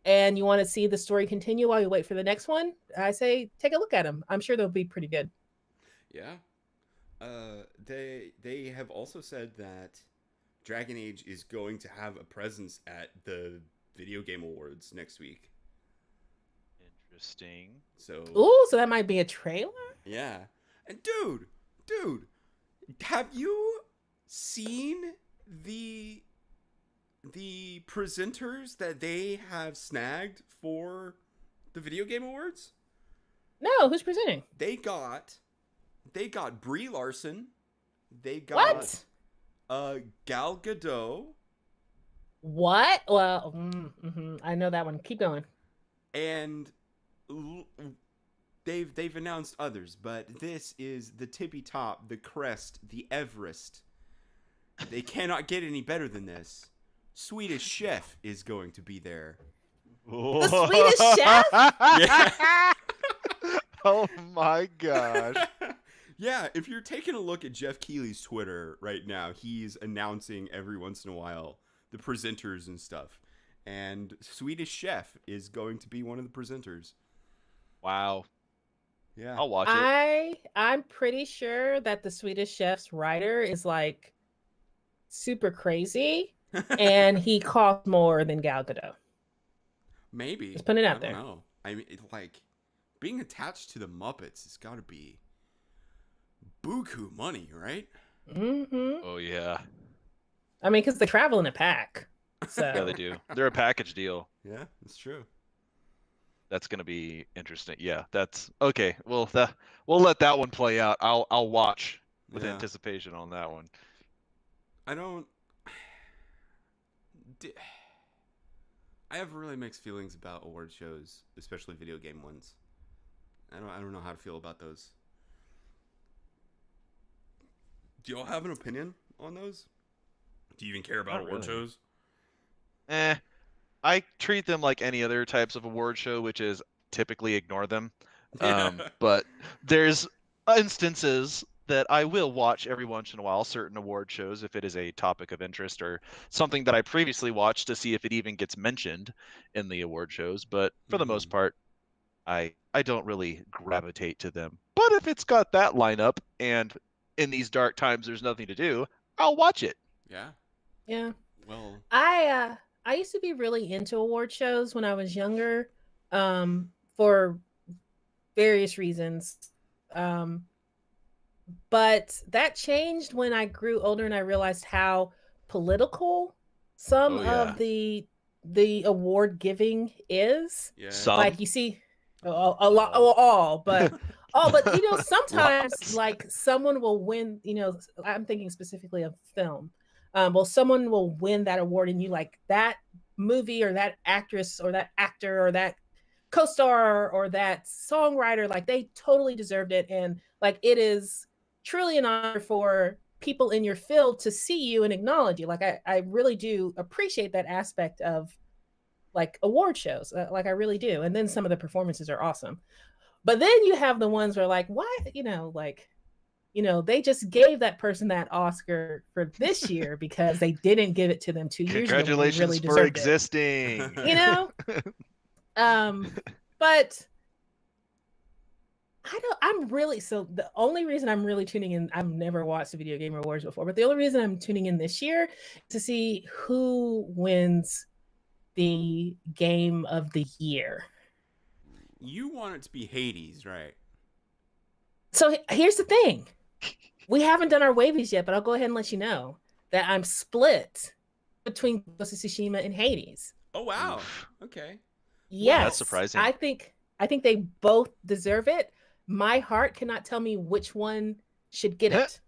and you want to see the story continue while you wait for the next one, I say take a look at them. I'm sure they'll be pretty good. Yeah. They have also said that Dragon Age is going to have a presence at the Video Game Awards next week. Interesting. So Ooh, so that might be a trailer? yeah. And dude, have you seen the presenters that they have snagged for the Video Game Awards? No, who's presenting? They got Brie Larson. They What? got Gal Gadot, What? Well, I know that one. Keep going. and they've announced others, but this is the tippy top, the crest, the Everest. They cannot get any better than this. Swedish Chef is going to be there. The Swedish Chef? Yeah. Oh my gosh. Yeah, if you're taking a look at Jeff Keighley's Twitter right now, he's announcing every once in a while the presenters and stuff. And Swedish Chef is going to be one of the presenters. Wow. Yeah. I'll watch it. I'm pretty sure that the Swedish Chef's writer is like super crazy and he costs more than Gal Gadot. Maybe. Just putting it out I there. don't know. I mean, like, being attached to the Muppets has got to be buku money, right? Mm-hmm. Oh yeah. I mean, because they travel in a pack. So Yeah, they do. They're a package deal. Yeah, that's true. That's gonna be interesting. Yeah, that's okay. Well, we'll let that one play out. I'll watch with Yeah. anticipation on that one. I don't. I have really mixed feelings about award shows, especially video game ones. I don't know how to feel about those. Do y'all have an opinion on those? Do you even care about Not award really. shows? I treat them like any other types of award show, which is typically ignore them. But there's instances that I will watch every once in a while, certain award shows, if it is a topic of interest or something that I previously watched to see if it even gets mentioned in the award shows. But for the most part, I don't really gravitate to them. But if it's got that lineup and in these dark times there's nothing to do, I'll watch it. Yeah. yeah. Well. I used to be really into award shows when I was younger, for various reasons. But that changed when I grew older and I realized how political some Oh, yeah. of the award giving is. Yeah. Some. Like you see a lot, all, but you know, sometimes Lots. like someone will win, you know, I'm thinking specifically of film. Well, someone will win that award and you like that movie or that actress or that actor or that co-star or that songwriter, like they totally deserved it. And like, it is truly an honor for people in your field to see you and acknowledge you. Like, I really do appreciate that aspect of like award shows. Like I really do. And then some of the performances are awesome. But then you have the ones where like, why, you know, like, you know, they just gave that person that Oscar for this year because they didn't give it to them 2 years ago. Congratulations Really for deserved existing. it, you know? But I'm really, so the only reason I'm really tuning in, I've never watched the Video Game Awards before, but the only reason I'm tuning in this year is to see who wins the Game of the Year. You want it to be Hades, right? So here's the thing. We haven't done our wavies yet, but I'll go ahead and let you know that I'm split between Ghost of Tsushima and Hades. Oh wow. Oof. Okay. Yes. That's surprising. I think they both deserve it. My heart cannot tell me which one should get it.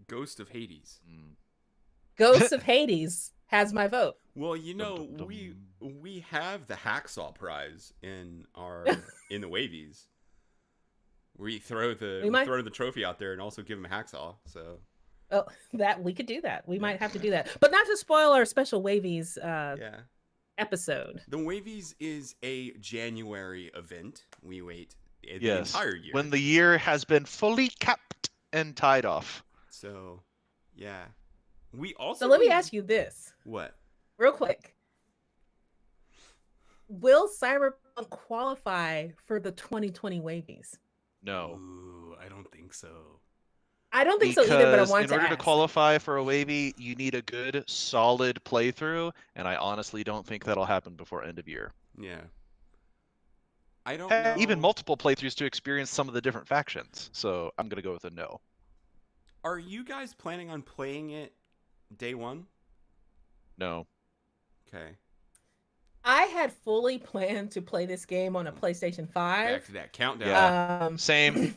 Ghost of Hades. Ghosts of Hades has my vote. Well, Dum, dum, we have the hacksaw prize in the wavies. We throw the trophy out there and also give them a hacksaw. So Oh, that we could do that. We might have to do that, but not to spoil our special wavies episode. The wavies is a January event. We wait the yes. entire year When the year has been fully capped and tied off. So, yeah. We also. So let me ask you this. What? Real quick. Will Cyberpunk qualify for the 2020 wavies? No. Ooh, I don't think so. I don't think so either, but I wanted in order to to qualify for a wavy, you need a good, solid playthrough, and I honestly don't think that'll happen before end of year. Yeah. I don't know. Even multiple playthroughs to experience some of the different factions. So I'm gonna go with a no. Are you guys planning on playing it day one? No. Okay. I had fully planned to play this game on a PlayStation 5. Back to that countdown. Yeah. Same.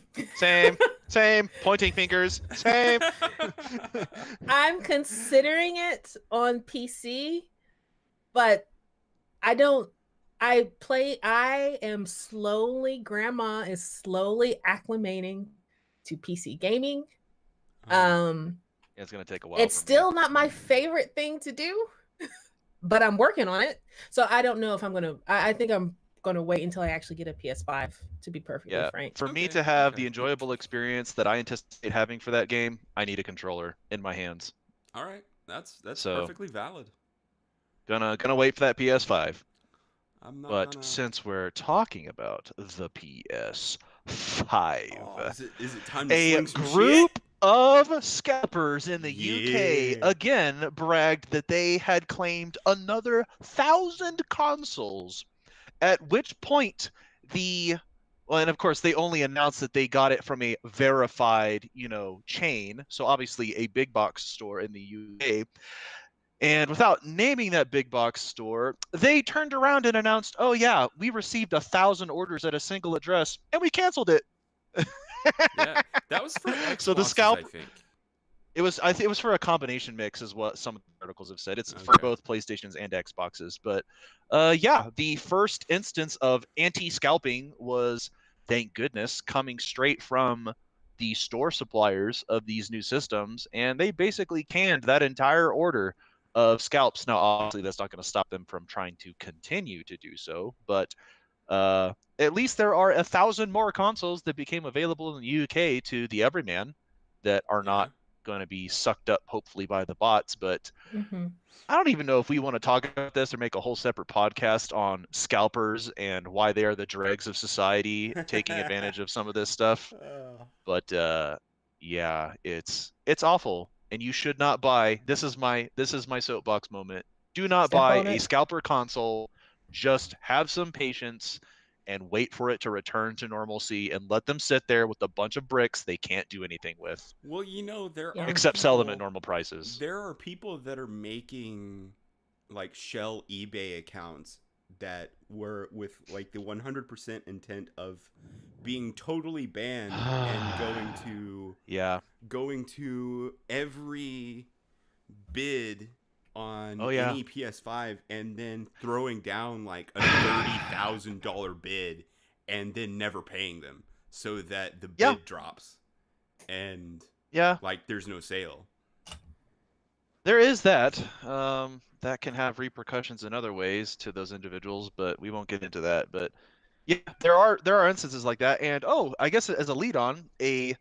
Pointing fingers. Same. I'm considering it on PC, but Grandma is slowly acclimating to PC gaming. It's gonna take a while. It's still not my favorite thing to do, but I'm working on it. So I don't know if I'm gonna. I think I'm gonna wait until I actually get a PS5. To be perfectly frank, for me to have the enjoyable experience that I anticipate having for that game, I need a controller in my hands. All right, that's perfectly valid. Gonna wait for that PS5. But since we're talking about the PS5, is it time to a sling some group shit? of scalpers in the UK again bragged that they had claimed another 1,000 consoles. At which point and of course they only announced that they got it from a verified, chain. So obviously a big box store in the UK. And without naming that big box store, they turned around and announced, "Oh yeah, we received 1,000 orders at a single address, and we canceled it." Yeah, that was for Xboxes, so the scalp. I think. It was. I think it was for a combination mix, is what some of the articles have said. It's for both PlayStations and Xboxes. But, yeah, the first instance of anti-scalping was, thank goodness, coming straight from the store suppliers of these new systems, and they basically canned that entire order of scalps. Now, obviously, that's not going to stop them from trying to continue to do so, but at least there are 1,000 more consoles that became available in the UK to the everyman that are not going to be sucked up, hopefully, by the bots. But I don't even know if we want to talk about this or make a whole separate podcast on scalpers and why they are the dregs of society taking advantage of some of this stuff. But yeah, it's awful. And you should not buy. This is my soapbox moment. Do not buy a scalper console. Just have some patience and wait for it to return to normalcy, and let them sit there with a bunch of bricks they can't do anything with. Well, there are except sell them at normal prices. There are people that are making like shell eBay accounts that were with like the 100% intent of being totally banned and going to every bid on any PS5 and then throwing down like a $30,000 bid and then never paying them so that the bid drops and like there's no sale. There is that. That can have repercussions in other ways to those individuals, but we won't get into that. But yeah, there are instances like that. And I guess as a lead on, a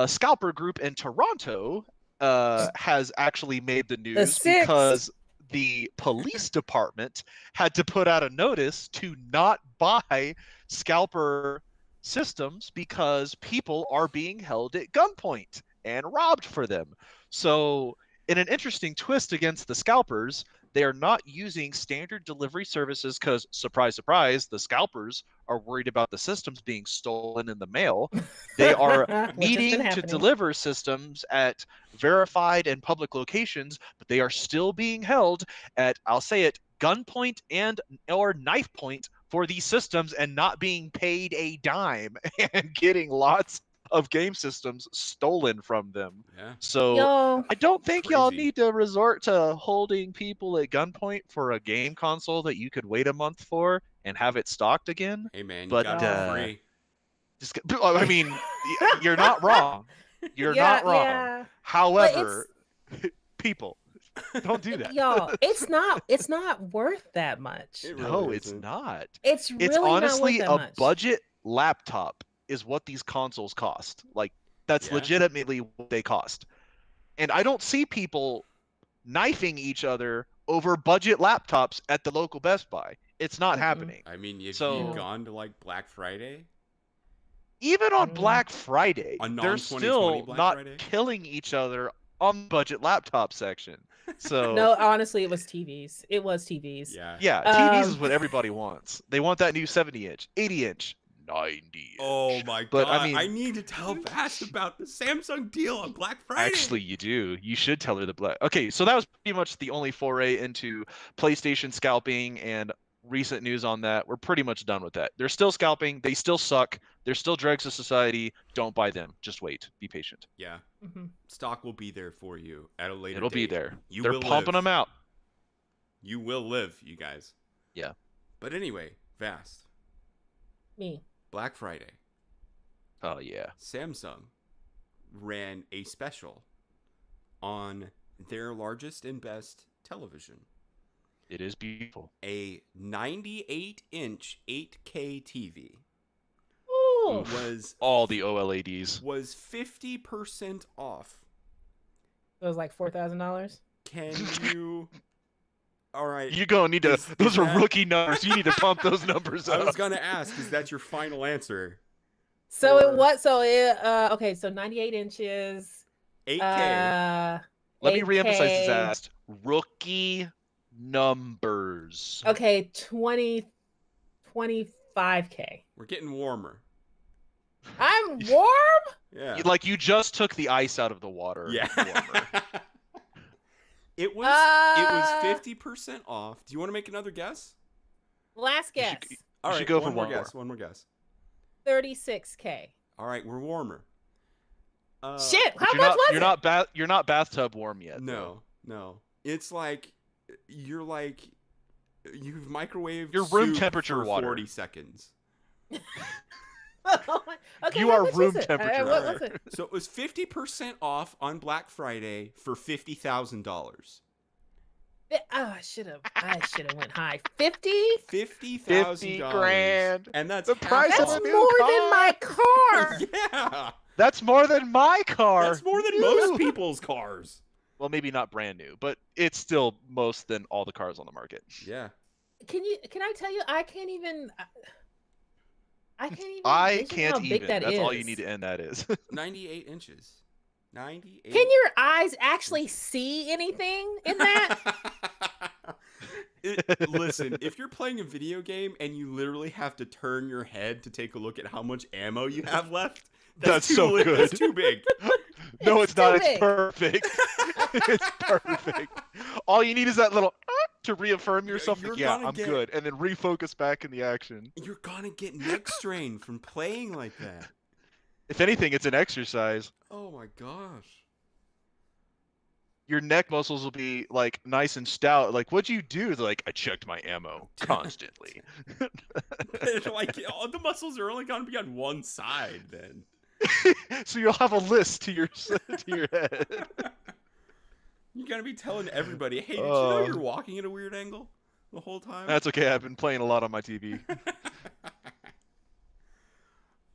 scalper group in Toronto has actually made the news because the police department had to put out a notice to not buy scalper systems because people are being held at gunpoint and robbed for them. So in an interesting twist against the scalpers, they are not using standard delivery services because, surprise, surprise, the scalpers are worried about the systems being stolen in the mail. They are needing to deliver systems at verified and public locations, but they are still being held at, I'll say it, gunpoint or knife point for these systems and not being paid a dime and getting lots of game systems stolen from them. Yeah. So Yo, I don't think y'all Crazy. need to resort to holding people at gunpoint for a game console that you could wait a month for and have it stocked again. Hey man, you But, got it for free. Just, I mean, you're not wrong. You're yeah, not wrong. yeah. However, people, don't do that. Y'all, it's not worth that much. It No, really it's isn't. It's not. It's really honestly not worth that a much. budget laptop is what these consoles cost. Like, that's Yeah. legitimately what they cost. And I don't see people knifing each other over budget laptops at the local Best Buy. It's not Mm-mm. happening. I mean, if So- you've gone to like Black Friday, Even on Mm. Black Friday, A they're non-2020 still Black not Friday? killing each other on the budget laptop section. So No, honestly, it was TVs. It was TVs. yeah. yeah, TVs is Um, what everybody wants. They want that new 70-inch, 80-inch, 90-inch. Oh my But, god! I mean- I need to tell Vast about the Samsung deal on Black Friday. Actually, you do. You should tell her the black. Okay, so that was pretty much the only foray into PlayStation scalping and recent news on that. We're pretty much done with that. They're still scalping. They still suck. They're still dregs of society. Don't buy them. Just wait. Be patient. yeah, mhm. stock will be there for you at a later. It'll be date. there. You They're will pumping live. them out. You will live, you guys. Yeah. But anyway, Vast, Me. Black Friday, Oh yeah. Samsung ran a special on their largest and best television, It is beautiful. a 98-inch 8K TV. Ooh. Oof. was All the OLEDs. 50% off. It was like $4,000. Can you? All right. You're gonna need to. Is Those are that- rookie numbers. You need to pump those numbers I up. was gonna ask, is that your final answer? So Or- it what? So it okay. So 98 inches. 8K. Let me reemphasize this 8K. as rookie numbers. Okay, 25K. We're getting warmer. I'm warm. Yeah. Like you just took the ice out of the water. Yeah. warmer. It was Uh, 50% off. Do you want to make another guess? Last You guess. should- All should right, go for one more one guess. One more guess. 36K. All right, we're warmer. Shit. But How you're much not, was you're it? not you're not bathtub warm yet. No, no. It's like you're like you've microwaved You're room soup temperature for water. 40 seconds. Okay, You how are much room is it? temperature. What was it? So it was 50% off on Black Friday for $50,000. Oh, I should have went high. 50? $50,000. $50,000. And that's The half price That's of off. a new more than my car. Yeah. That's more than my car. That's more than Ew. most people's cars. Well, maybe not brand new, but it's still most than all the cars on the market. Yeah. Can I tell you? I can't even. I can't even. I envision how can't big even. that That's all you is. need to end that is. 98 inches. 98. Can your eyes actually see anything in that? Listen, if you're playing a video game and you literally have to turn your head to take a look at how much ammo you have left, That's too so good. That's too big. No, It's it's not. too It's big. perfect. It's perfect. All you need is that little to reaffirm yourself. You're Like, yeah, gonna I'm get- good, and then refocus back in the action. You're gonna get neck strain from playing like that. If anything, it's an exercise. Oh my gosh. Your neck muscles will be like nice and stout. Like, what'd you do? They're like, I checked my ammo constantly. Like all the muscles are only gonna be on one side then. So you'll have a list to your head. You're gonna be telling everybody, hey, did you know Oh. you're walking at a weird angle the whole time? That's okay. I've been playing a lot on my TV.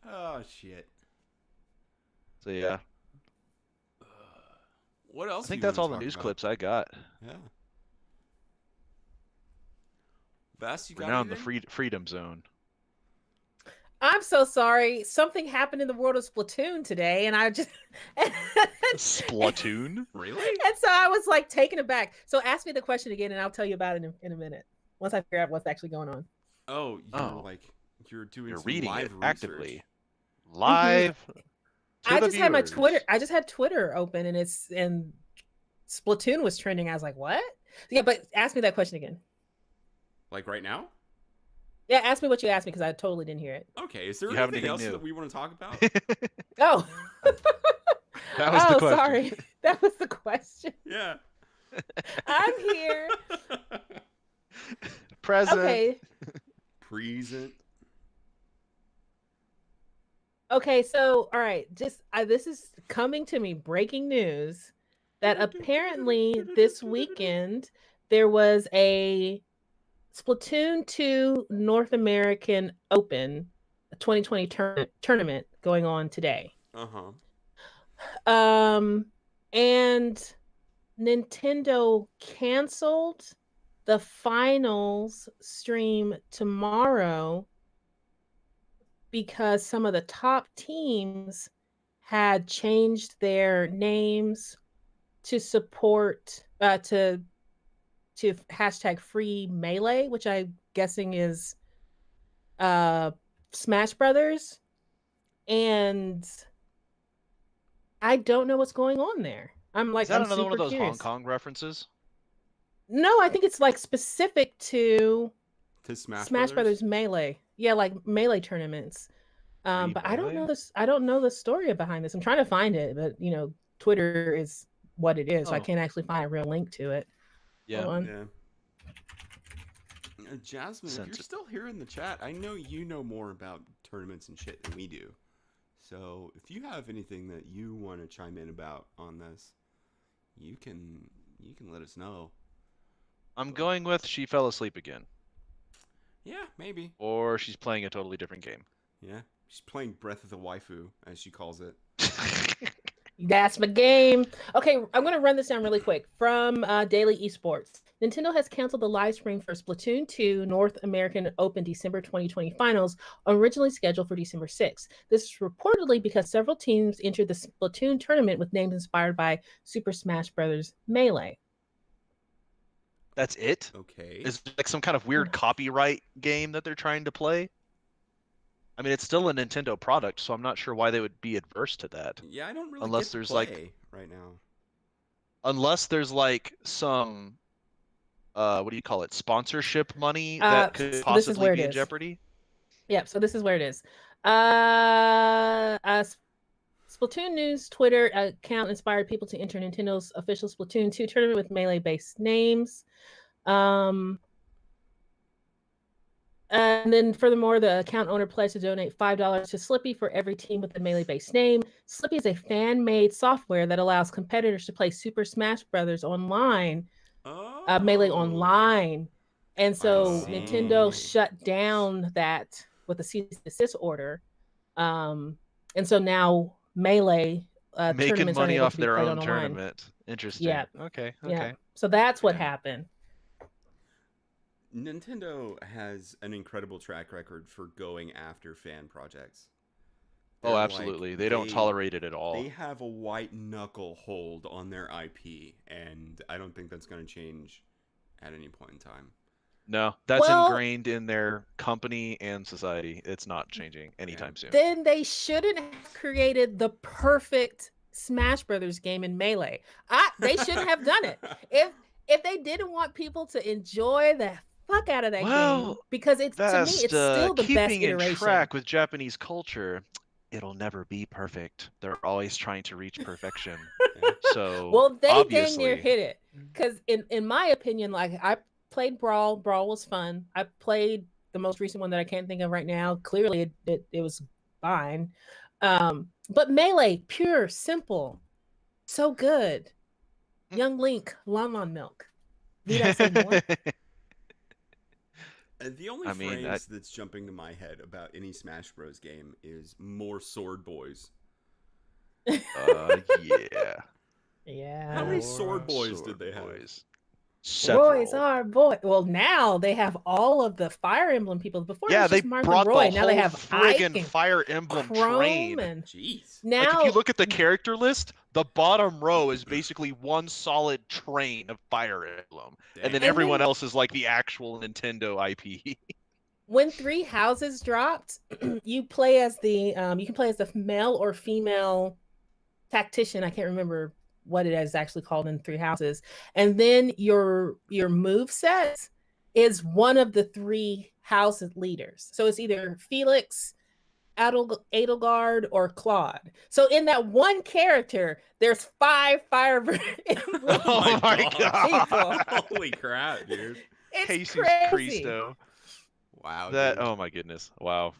Oh shit. So yeah, What else? I think do you that's all wanna the talk news about? clips I got. Yeah. Bass, you We're got now in the anything? freedom zone. I'm so sorry. Something happened in the world of Splatoon today, and I just Splatoon. Really? and so I was like taken aback. So ask me the question again, and I'll tell you about it in a minute once I figure out what's actually going on. Oh, Oh. you're doing You're some reading live it research. actively. Live. to I the just had my viewers. Twitter. I just had Twitter open, and Splatoon was trending. I was like, "What?" Yeah, but ask me that question again. Like right now? Yeah, ask me what you asked me because I totally didn't hear it. Okay, is there You have anything anything else new? that we want to talk about? Oh. That was the question. Sorry. That was the question. Yeah. I'm here. Present. Okay. Present. Okay, so all right, just this is coming to me, breaking news that apparently this weekend there was a Splatoon 2 North American Open 2020 tournament going on today. Uh-huh. And Nintendo canceled the finals stream tomorrow because some of the top teams had changed their names to support to hashtag free melee, which I'm guessing is Smash Brothers. And I don't know what's going on there. I'm Is that I'm another one super of those curious. Hong Kong references? No, I think it's like specific to To Smash Brothers Melee. Yeah, like melee tournaments. Free But I don't know Melee? this. I don't know the story behind this. I'm trying to find it, but Twitter is what it is. So I Oh. can't actually find a real link to it. Yeah. Hold on. Yeah. Jasmine, if Sent you're it. still here in the chat, I know you know more about tournaments and shit than we do. So if you have anything that you want to chime in about on this, you can let us know. I'm going with she fell asleep again. Yeah, maybe. Or she's playing a totally different game. Yeah, she's playing Breath of the Waifu, as she calls it. That's my game. Okay, I'm going to run this down really quick. From Daily Esports. Nintendo has canceled the live stream for Splatoon 2 North American Open December 2020 finals, originally scheduled for December 6th. This is reportedly because several teams entered the Splatoon tournament with names inspired by Super Smash Bros. Melee. That's it? Okay. Is it like some kind of weird copyright game that they're trying to play? I mean, it's still a Nintendo product, so I'm not sure why they would be adverse to that. Yeah, I don't really Unless get to there's, play like- right now. Unless there's like some, what do you call it, sponsorship money that could so this is possibly where it be in is. jeopardy? Yep, so this is where it is. Splatoon News Twitter account inspired people to enter Nintendo's official Splatoon 2 tournament with melee-based names. And then furthermore, the account owner pledged to donate $5 to Slippy for every team with a melee-based name. Slippy is a fan-made software that allows competitors to play Super Smash Brothers online, Melee online. And so see. Nintendo shut down that with a cease and desist order. And so now Melee Making tournaments aren't money able off to be their played own online. tournament. Interesting. Yeah. Okay. Yeah. So that's what Yeah. happened. Nintendo has an incredible track record for going after fan projects. Oh, They're absolutely. like- They don't tolerate it at all. They have a white knuckle hold on their IP, and I don't think that's going to change at any point in time. No, that's Well- ingrained in their company and society. It's not changing anytime soon. Then they shouldn't have created the perfect Smash Brothers game in Melee. They shouldn't have done it. If they didn't want people to enjoy the fuck out of that game, because it's to me it's still the best keeping in iteration. track with Japanese culture. It'll never be perfect. They're always trying to reach perfection. So Well, they obviously, dang near hit it. Because in my opinion, like I played Brawl. Brawl was fun. I played the most recent one that I can't think of right now. Clearly, it was fine. But Melee, pure, simple, so good. Young Link, Lon Milk. Need I say more? The only I mean, phrase that's jumping to my head about any Smash Bros. Game is more sword boys. Yeah. Yeah. How many More sword boys did they have? boys. Boys Several. are boys. Well, now they have all of the Fire Emblem people. Before it Yeah, was they just Mark brought and Roy. the Now whole they have Ike friggin' and Fire Emblem Chrome train. and Jeez. now Like if you look at the character list, the bottom row is basically one solid train of Fire Emblem, and then Dang. everyone else is like the actual Nintendo IP. when Three Houses dropped, you play as the you can play as the male or female tactician. I can't remember what it is actually called in Three Houses. And then your move set is one of the three house leaders. So it's either Felix, Edelgard, or Claude. So in that one character, there's 5 Fire Emblem Oh my God. Holy crap, dude. It's Jesus crazy. Cristo. Wow, That dude. oh my goodness. Wow.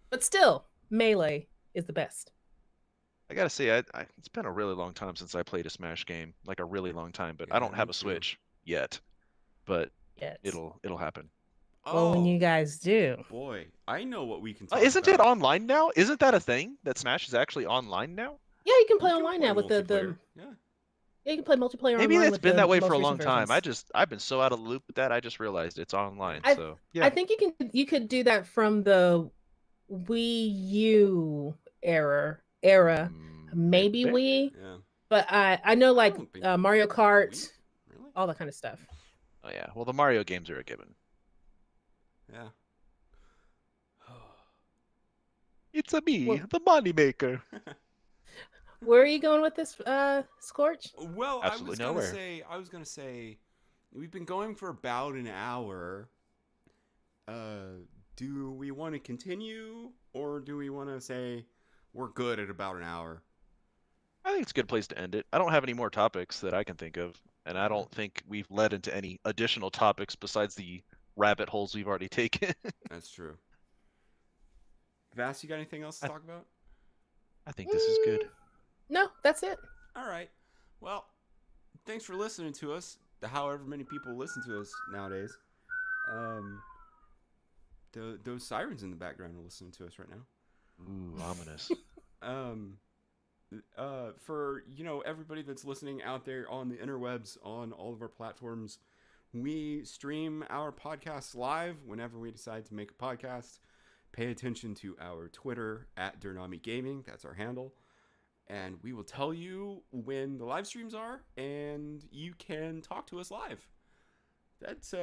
But still, Melee is the best. I gotta say, it's been a really long time since I played a Smash game, like a really long time. But I Yeah, don't have me a too. Switch yet, but Yes. it'll happen. Well, when you guys do. Boy, I know what we can talk Isn't about. it online now? Isn't that a thing that Smash is actually online now? Yeah, you can play You can online play now with the multiplayer. Yeah. yeah, you can play multiplayer Maybe online it's with been the that way most for a recent long time. versions. I've been so out of the loop with that. I just realized it's online. I- So I think you could do that from the Wii U era. Maybe Wii, Yeah. but I know I like don't think Mario Kart, Wii? Really? all that kind of stuff. Oh yeah. Well, the Mario games are a given. Yeah. It's a me, Well- the money maker. Where are you going with this, Scorch? Well, Absolutely nowhere. I was gonna say, we've been going for about an hour. Do we want to continue, or do we want to say we're good at about an hour? I think it's a good place to end it. I don't have any more topics that I can think of, and I don't think we've led into any additional topics besides the rabbit holes we've already taken. That's true. Vass, you got anything else to talk about? I think this is good. No, that's it. All right. Well, thanks for listening to us. However many people listen to us nowadays. Those sirens in the background are listening to us right now. Ooh, ominous. For everybody that's listening out there on the interwebs, on all of our platforms, we stream our podcasts live whenever we decide to make a podcast. Pay attention to our Twitter at Durnami Gaming. That's our handle. And we will tell you when the live streams are, and you can talk to us live. That's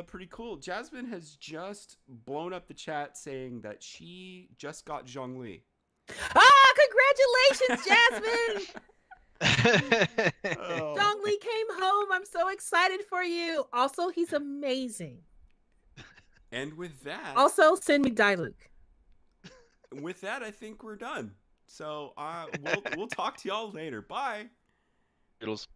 pretty cool. Jasmine has just blown up the chat saying that she just got Zhongli. Ah, congratulations, Jasmine! Oh. Zhongli came home. I'm so excited for you. Also, he's amazing. And with that, Also, send me Diluc. I think we're done. So we'll talk to y'all later. Bye. Toodles.